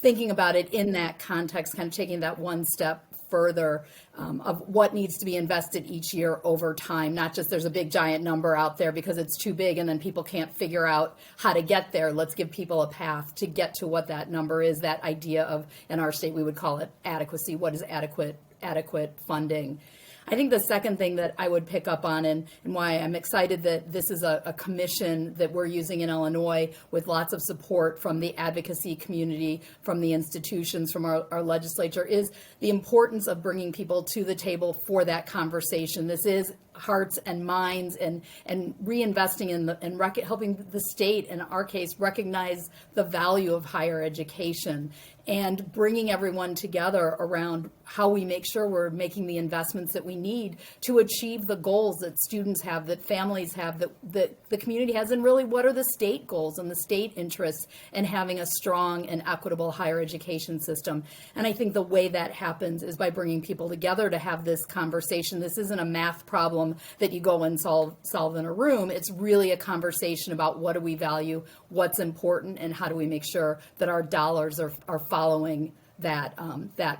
thinking about it in that context, kind of taking that one step further, of what needs to be invested each year over time, not just there's a big giant number out there because it's too big and then people can't figure out how to get there. Let's give people a path to get to what that number is, that idea of, in our state, we would call it adequacy. What is adequate funding? I think the second thing that I would pick up on, and why I'm excited that this is a commission that we're using in Illinois with lots of support from the advocacy community, from the institutions, from our legislature, is the importance of bringing people to the table for that conversation. This is hearts and minds, and reinvesting in helping the state, in our case, recognize the value of higher education, and bringing everyone together around how we make sure we're making the investments that we need to achieve the goals that students have, that families have, that the community has, and really what are the state goals and the state interests in having a strong and equitable higher education system. And I think the way that happens is by bringing people together to have this conversation. This isn't a math problem that you go and solve in a room. It's really a conversation about what do we value, what's important, and how do we make sure that our dollars are following that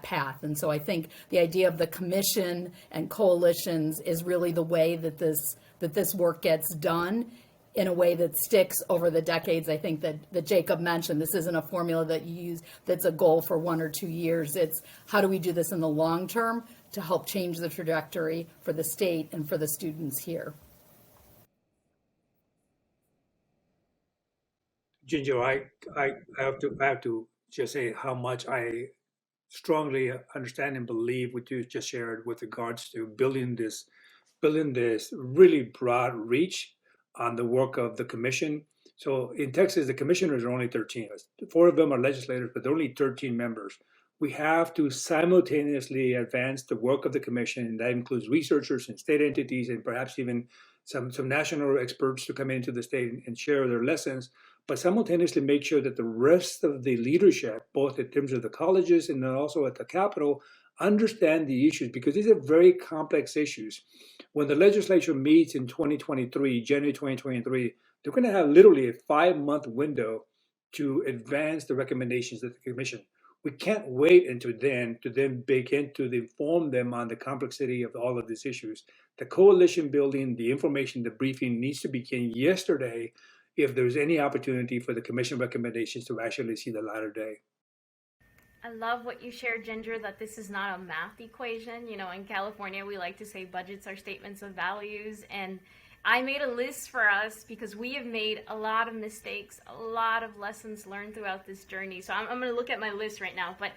path. And so I think the idea of the commission and coalitions is really the way that this work gets done in a way that sticks over the decades. I think that Jacob mentioned, this isn't a formula that you use that's a goal for 1 or 2 years. It's how do we do this in the long term to help change the trajectory for the state and for the students here. Ginger, I have to just say how much I strongly understand and believe what you just shared with regards to building this really broad reach on the work of the commission. So in Texas, the commissioners are only 13. 4 of them are legislators, but there are only 13 members. We have to simultaneously advance the work of the commission, and that includes researchers and state entities, and perhaps even some national experts to come into the state and share their lessons, but simultaneously make sure that the rest of the leadership, both in terms of the colleges and then also at the Capitol, understand the issues, because these are very complex issues. When the legislature meets in 2023, January 2023, they're going to have literally a 5-month window to advance the recommendations of the commission. We can't wait until then to begin to inform them on the complexity of all of these issues. The coalition building, the information, the briefing needs to begin yesterday if there's any opportunity for the commission recommendations to actually see the light of day. I love what you shared, Ginger, that this is not a math equation. You know, in California, we like to say budgets are statements of values. And I made a list for us because we have made a lot of mistakes, a lot of lessons learned throughout this journey. So I'm going to look at my list right now. But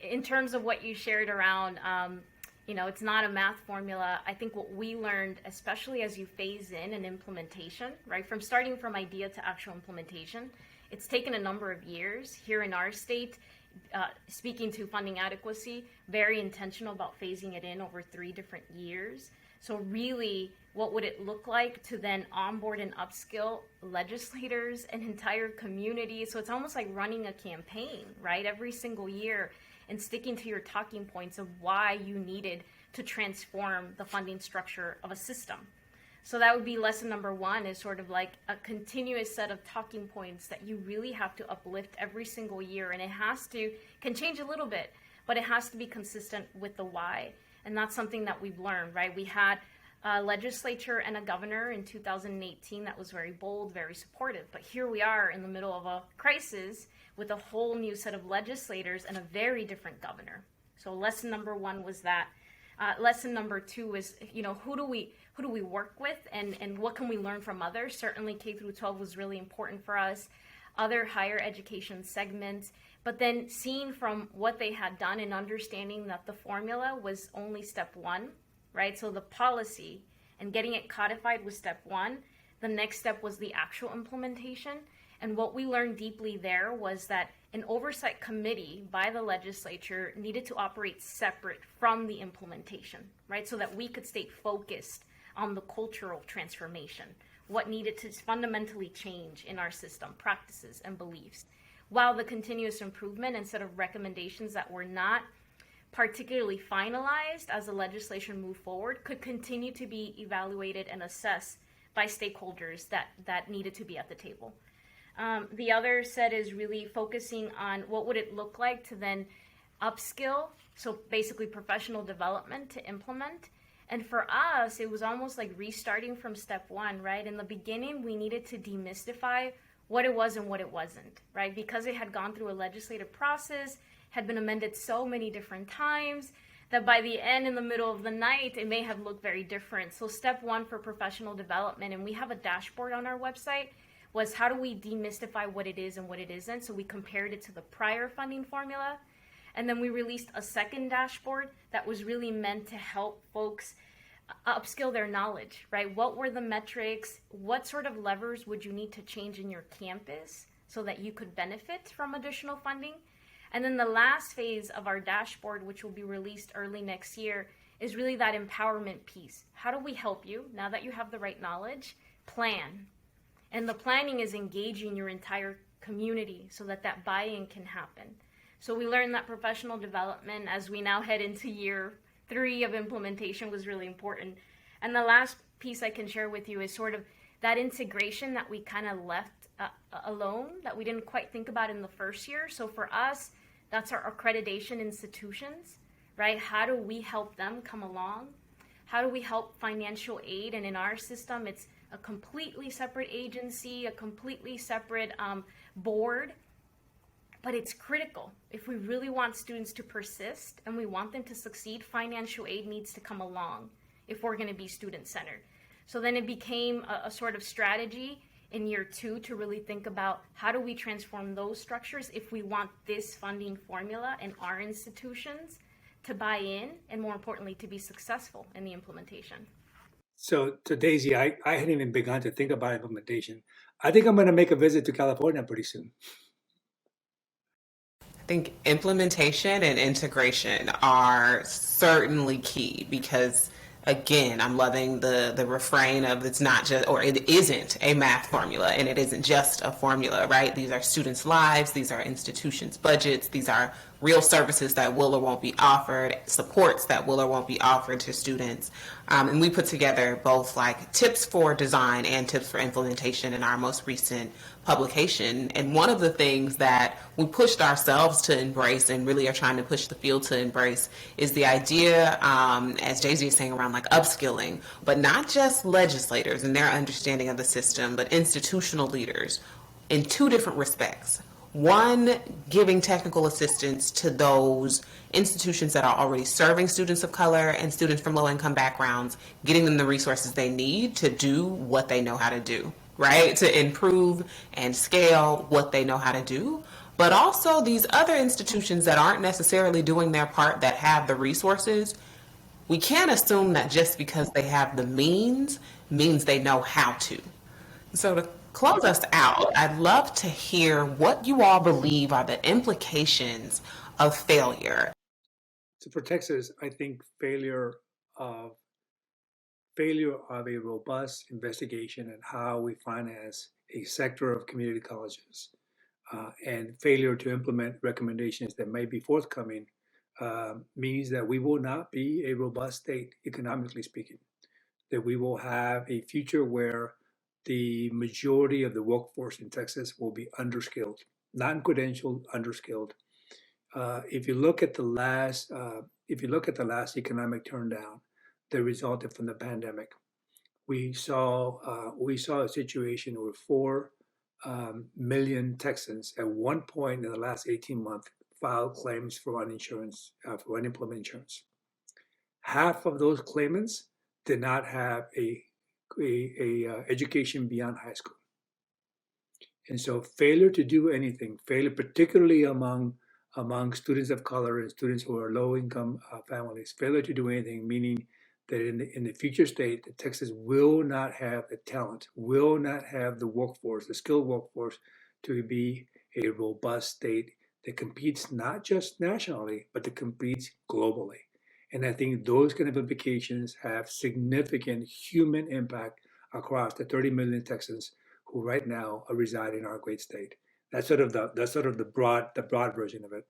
in terms of what you shared around, you know, it's not a math formula. I think what we learned, especially as you phase in an implementation, right, from starting from idea to actual implementation, it's taken a number of years here in our state. Speaking to funding adequacy, very intentional about phasing it in over 3 different years. So really, what would it look like to then onboard and upskill legislators and entire communities? So it's almost like running a campaign, right? Every single year, and sticking to your talking points of why you needed to transform the funding structure of a system. So that would be lesson number 1, is sort of like a continuous set of talking points that you really have to uplift every single year. And it can change a little bit, but it has to be consistent with the why. And that's something that we've learned, right? We had a legislature and a governor in 2018 that was very bold, very supportive. But here we are in the middle of a crisis with a whole new set of legislators and a very different governor. So lesson number 1 was that. Lesson number 2 was, you know, who do we work with, and what can we learn from others? Certainly K-12 was really important for us, other higher education segments, but then seeing from what they had done and understanding that the formula was only step 1, right? So the policy and getting it codified was step 1. The next step was the actual implementation. And what we learned deeply there was that an oversight committee by the legislature needed to operate separate from the implementation, right? So that we could stay focused on the cultural transformation, what needed to fundamentally change in our system, practices and beliefs, while the continuous improvement and set of recommendations that were not particularly finalized as the legislation moved forward could continue to be evaluated and assessed by stakeholders that needed to be at the table. The other set is really focusing on what would it look like to then upskill, so basically professional development to implement. And for us, it was almost like restarting from step 1, right? In the beginning, we needed to demystify what it was and what it wasn't, right? Because it had gone through a legislative process, had been amended so many different times, that by the end, in the middle of the night, it may have looked very different. So step 1 for professional development, and we have a dashboard on our website, was how do we demystify what it is and what it isn't. So we compared it to the prior funding formula. And then we released a second dashboard that was really meant to help folks upskill their knowledge, right? What were the metrics? What sort of levers would you need to change in your campus so that you could benefit from additional funding? And then the last phase of our dashboard, which will be released early next year, is really that empowerment piece. How do we help you, now that you have the right knowledge, plan? And the planning is engaging your entire community so that that buy-in can happen. So we learned that professional development, as we now head into year 3 of implementation, was really important. And the last piece I can share with you is sort of that integration that we kind of left alone, that we didn't quite think about in the first year. So for us, that's our accreditation institutions, right? How do we help them come along? How do we help financial aid? And in our system, it's a completely separate agency, a completely separate board. But it's critical. If we really want students to persist and we want them to succeed, financial aid needs to come along if we're going to be student-centered. So then it became a sort of strategy in year 2 to really think about how do we transform those structures if we want this funding formula in our institutions to buy in, and more importantly, to be successful in the implementation. So to Daisy, I hadn't even begun to think about implementation. I think I'm going to make a visit to California pretty soon. I think implementation and integration are certainly key because, again, I'm loving the refrain of it's not just, or it isn't a math formula, and it isn't just a formula, right? These are students' lives, these are institutions' budgets, these are real services that will or won't be offered, supports that will or won't be offered to students. And we put together both like tips for design and tips for implementation in our most recent publication. And one of the things that we pushed ourselves to embrace and really are trying to push the field to embrace is the idea, as Daisy is saying, around like upskilling, but not just legislators and their understanding of the system, but institutional leaders in 2 different respects. One, giving technical assistance to those institutions that are already serving students of color and students from low-income backgrounds, getting them the resources they need to do what they know how to do, right? To improve and scale what they know how to do. But also these other institutions that aren't necessarily doing their part, that have the resources, we can't assume that just because they have the means they know how to. So to close us out, I'd love to hear what you all believe are the implications of failure. So for Texas, I think failure of a robust investigation and how we finance a sector of community colleges, and failure to implement recommendations that may be forthcoming, means that we will not be a robust state, economically speaking, that we will have a future where the majority of the workforce in Texas will be underskilled, non-credentialed, underskilled. If you look at the last economic turndown that resulted from the pandemic, we saw a situation where 4 million Texans at one point in the last 18 months filed claims for unemployment insurance. Half of those claimants did not have a education beyond high school. And so failure to do anything, failure particularly among students of color and students who are low-income families, failure to do anything, meaning that in the future state, that Texas will not have the talent, will not have the workforce, the skilled workforce, to be a robust state that competes not just nationally, but that competes globally. And I think those kind of implications have significant human impact across the 30 million Texans who right now reside in our great state. That's sort of the broad version of it.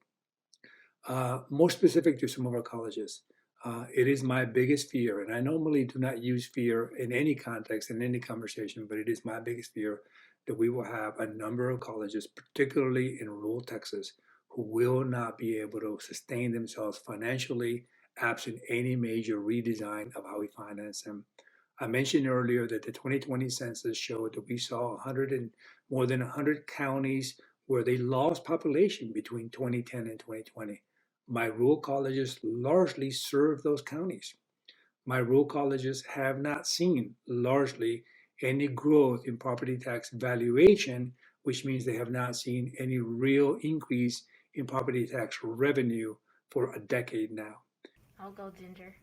More specific to some of our colleges, it is my biggest fear, and I normally do not use fear in any context, in any conversation, but it is my biggest fear that we will have a number of colleges, particularly in rural Texas, who will not be able to sustain themselves financially absent any major redesign of how we finance them. I mentioned earlier that the 2020 census showed that we saw more than 100 counties where they lost population between 2010 and 2020. My rural colleges largely serve those counties. My rural colleges have not seen largely any growth in property tax valuation, which means they have not seen any real increase in property tax revenue for a decade now. I'll go, Ginger.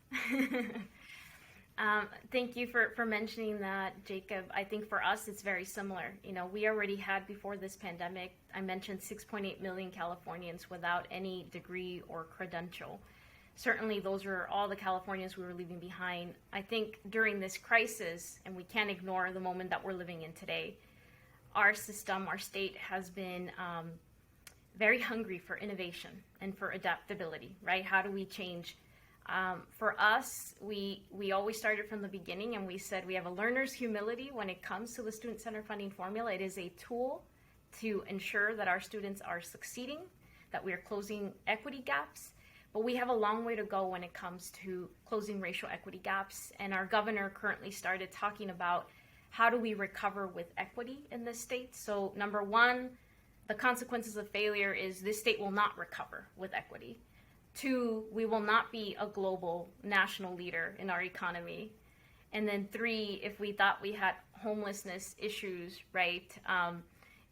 Thank you for mentioning that, Jacob. I think for us, it's very similar. You know, we already had before this pandemic, I mentioned 6.8 million Californians without any degree or credential. Certainly, those are all the Californians we were leaving behind. I think during this crisis, and we can't ignore the moment that we're living in today, our system, our state has been very hungry for innovation and for adaptability, right? How do we change? For us, we always started from the beginning and we said we have a learner's humility when it comes to the student-centered funding formula. It is a tool to ensure that our students are succeeding, that we are closing equity gaps, but we have a long way to go when it comes to closing racial equity gaps. And our governor currently started talking about how do we recover with equity in this state. So number one, the consequences of failure is this state will not recover with equity. Two, we will not be a global national leader in our economy. And then three, if we thought we had homelessness issues, right,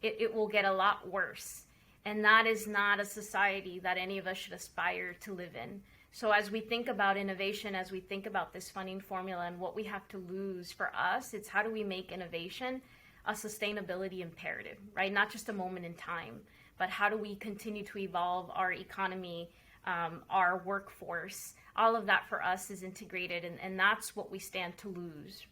it will get a lot worse. And that is not a society that any of us should aspire to live in. So as we think about innovation, as we think about this funding formula and what we have to lose for us, it's how do we make innovation a sustainability imperative, right? Not just a moment in time, but how do we continue to evolve our economy, our workforce? All of that for us is integrated, and that's what we stand to lose.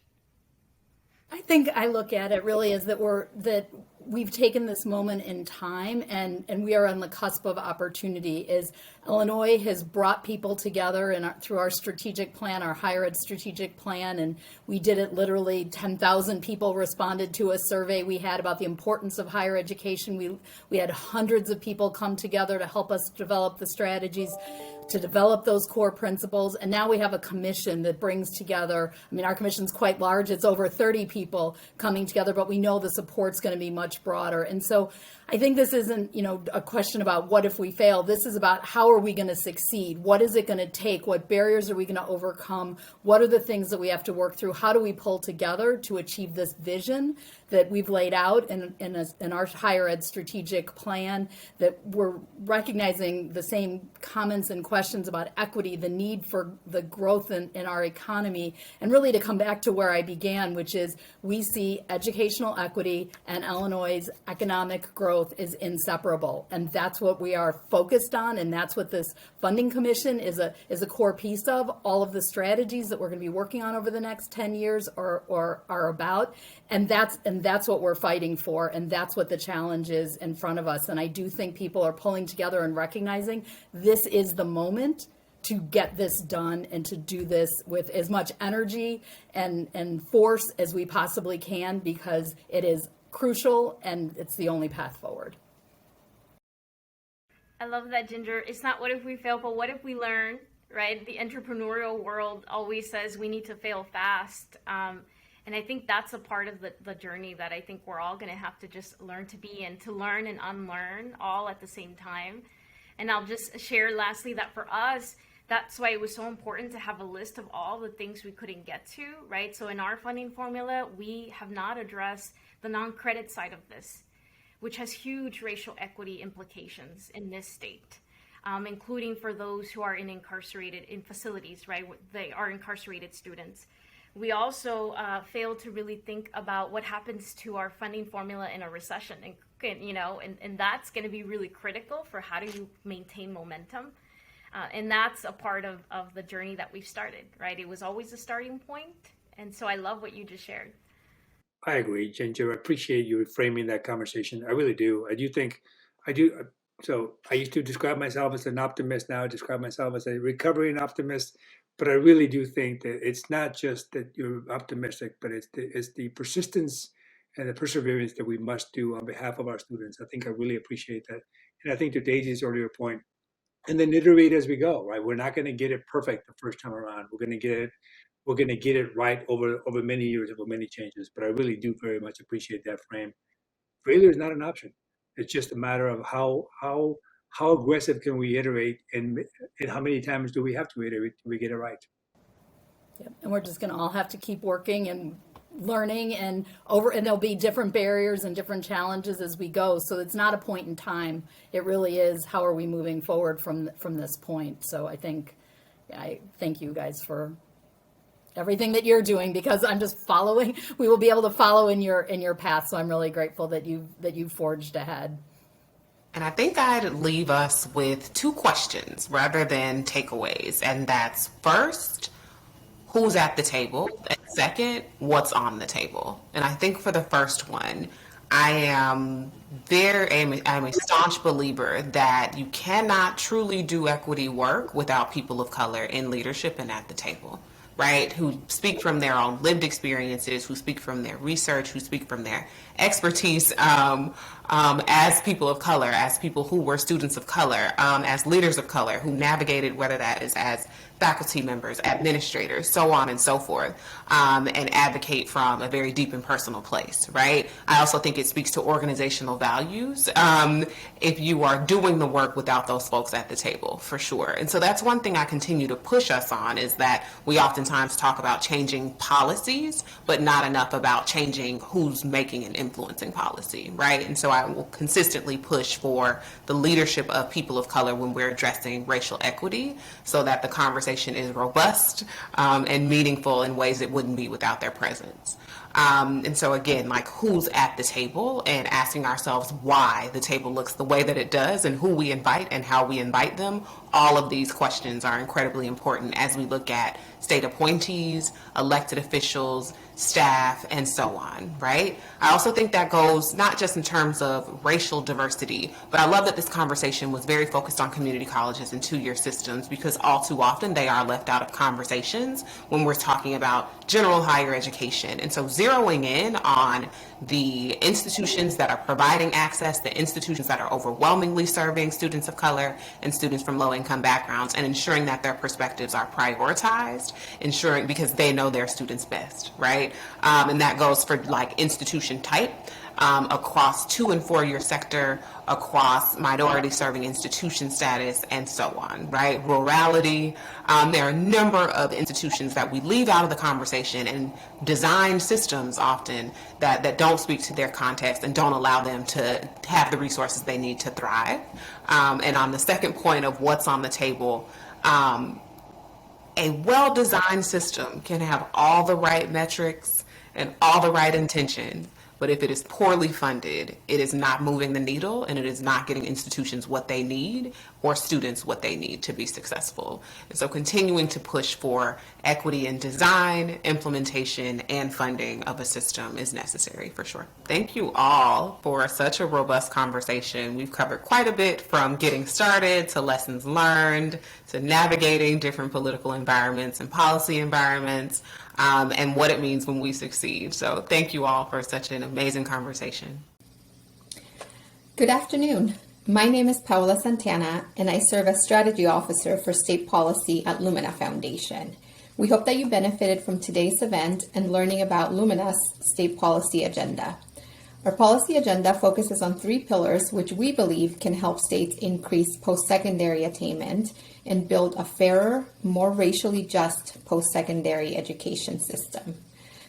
I think I look at it really as that we've taken this moment in time and we are on the cusp of opportunity. Is Illinois has brought people together through our strategic plan, our higher ed strategic plan, and we did it literally 10,000 people responded to a survey we had about the importance of higher education. We had hundreds of people come together to help us develop the strategies, to develop those core principles. And now we have a commission that brings together, I mean, our commission's quite large. It's over 30 people coming together, but we know the support's going to be much broader. And so I think this isn't, a question about what if we fail. This is about how are we going to succeed? What is it going to take? What barriers are we going to overcome? What are the things that we have to work through? How do we pull together to achieve this vision that we've laid out in our higher ed strategic plan, that we're recognizing the same comments and questions about equity, the need for the growth in our economy, and really to come back to where I began, which is we see educational equity and Illinois' economic growth is inseparable. And that's what we are focused on. And that's what this funding commission is a core piece of. All of the strategies that we're going to be working on over the next 10 years are about. And that's what we're fighting for. And that's what the challenge is in front of us. And I do think people are pulling together and recognizing this is the moment to get this done and to do this with as much energy and force as we possibly can, because it is crucial and it's the only path forward. I love that, Ginger. It's not what if we fail, but what if we learn, right? The entrepreneurial world always says we need to fail fast. And I think that's a part of the journey that I think we're all going to have to just learn to be in, to learn and unlearn all at the same time. And I'll just share lastly that for us, that's why it was so important to have a list of all the things we couldn't get to, right? So in our funding formula, we have not addressed the non-credit side of this, which has huge racial equity implications in this state, including for those who are in facilities, right? They are incarcerated students. We also failed to really think about what happens to our funding formula in a recession, and that's going to be really critical for how do you maintain momentum. And that's a part of the journey that we've started, right? It was always a starting point. And so I love what you just shared. I agree, Ginger. I appreciate you framing that conversation. I really do. So I used to describe myself as an optimist. Now I describe myself as a recovering optimist. But I really do think that it's not just that you're optimistic, but it's the persistence and the perseverance that we must do on behalf of our students. I think I really appreciate that. And I think to Daisy's earlier point, and then iterate as we go, right? We're not going to get it perfect the first time around. We're going to get it right over many years, over many changes. But I really do very much appreciate that frame. Failure is not an option. It's just a matter of how aggressive can we iterate, and how many times do we have to iterate till we get it right. Yep. And we're just going to all have to keep working and learning and there'll be different barriers and different challenges as we go. So it's not a point in time. It really is how are we moving forward from this point. So I thank you guys for everything that you're doing, because I'm just following. We will be able to follow in your path. So I'm really grateful that you've forged ahead. And I think I'd leave us with two questions rather than takeaways. And that's first, who's at the table? And second, what's on the table? And I think for the first one, I'm a staunch believer that you cannot truly do equity work without people of color in leadership and at the table, right? Who speak from their own lived experiences, who speak from their research, who speak from their expertise as people of color, as people who were students of color, as leaders of color who navigated, whether that is as faculty members, administrators, so on and so forth, and advocate from a very deep and personal place, right? I also think it speaks to organizational values if you are doing the work without those folks at the table, for sure. And so that's one thing I continue to push us on, is that we oftentimes talk about changing policies, but not enough about changing who's making and influencing policy, right? And so I will consistently push for the leadership of people of color when we're addressing racial equity, so that the conversation is robust and meaningful in ways it wouldn't be without their presence. And so again, like, who's at the table, and asking ourselves why the table looks the way that it does, and who we invite and how we invite them. All of these questions are incredibly important as we look at state appointees, elected officials, staff, and so on, right? I also think that goes not just in terms of racial diversity, but I love that this conversation was very focused on community colleges and two-year systems, because all too often they are left out of conversations when we're talking about general higher education. And so zeroing in on the institutions that are providing access, the institutions that are overwhelmingly serving students of color and students from low-income backgrounds, and ensuring that their perspectives are prioritized, ensuring, because they know their students best, right? And that goes for like institution type, across 2- and 4-year sector, across minority serving institution status, and so on, right? Rurality. There are a number of institutions that we leave out of the conversation, and design systems often that don't speak to their context and don't allow them to have the resources they need to thrive. And on the second point of what's on the table, a well-designed system can have all the right metrics and all the right intentions, but if it is poorly funded, it is not moving the needle, and it is not getting institutions what they need or students what they need to be successful. And so continuing to push for equity in design, implementation, and funding of a system is necessary, for sure. Thank you all for such a robust conversation. We've covered quite a bit, from getting started to lessons learned to navigating different political environments and policy environments, and what it means when we succeed. So thank you all for such an amazing conversation. Good afternoon. My name is Paula Santana, and I serve as Strategy Officer for State Policy at Lumina Foundation. We hope that you benefited from today's event and learning about Lumina's state policy agenda. Our policy agenda focuses on 3 pillars which we believe can help states increase post-secondary attainment and build a fairer, more racially just post-secondary education system.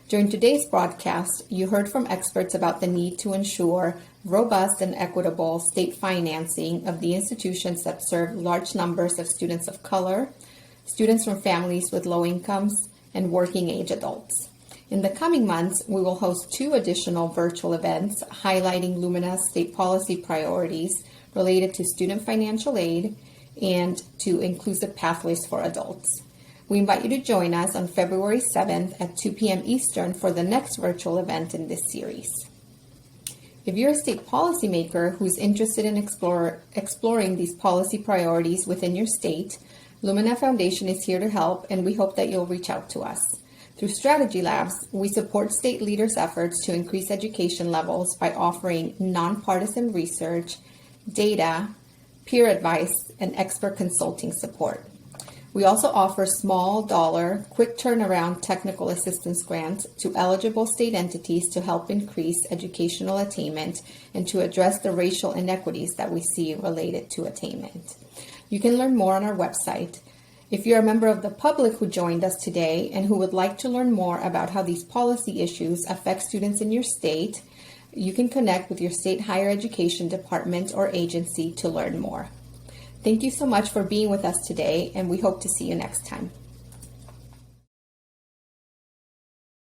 During today's broadcast, you heard from experts about the need to ensure robust and equitable state financing of the institutions that serve large numbers of students of color, students from families with low incomes, and working age adults. In the coming months, we will host 2 additional virtual events highlighting Lumina's state policy priorities related to student financial aid and to inclusive pathways for adults. We invite you to join us on February 7th at 2 p.m. Eastern for the next virtual event in this series. If you're a state policymaker who's interested in exploring these policy priorities within your state, Lumina Foundation is here to help, and we hope that you'll reach out to us. Through Strategy Labs, we support state leaders' efforts to increase education levels by offering nonpartisan research, data, peer advice, and expert consulting support. We also offer small dollar, quick turnaround technical assistance grants to eligible state entities to help increase educational attainment and to address the racial inequities that we see related to attainment. You can learn more on our website. If you're a member of the public who joined us today and who would like to learn more about how these policy issues affect students in your state, you can connect with your state higher education department or agency to learn more. Thank you so much for being with us today, and we hope to see you next time.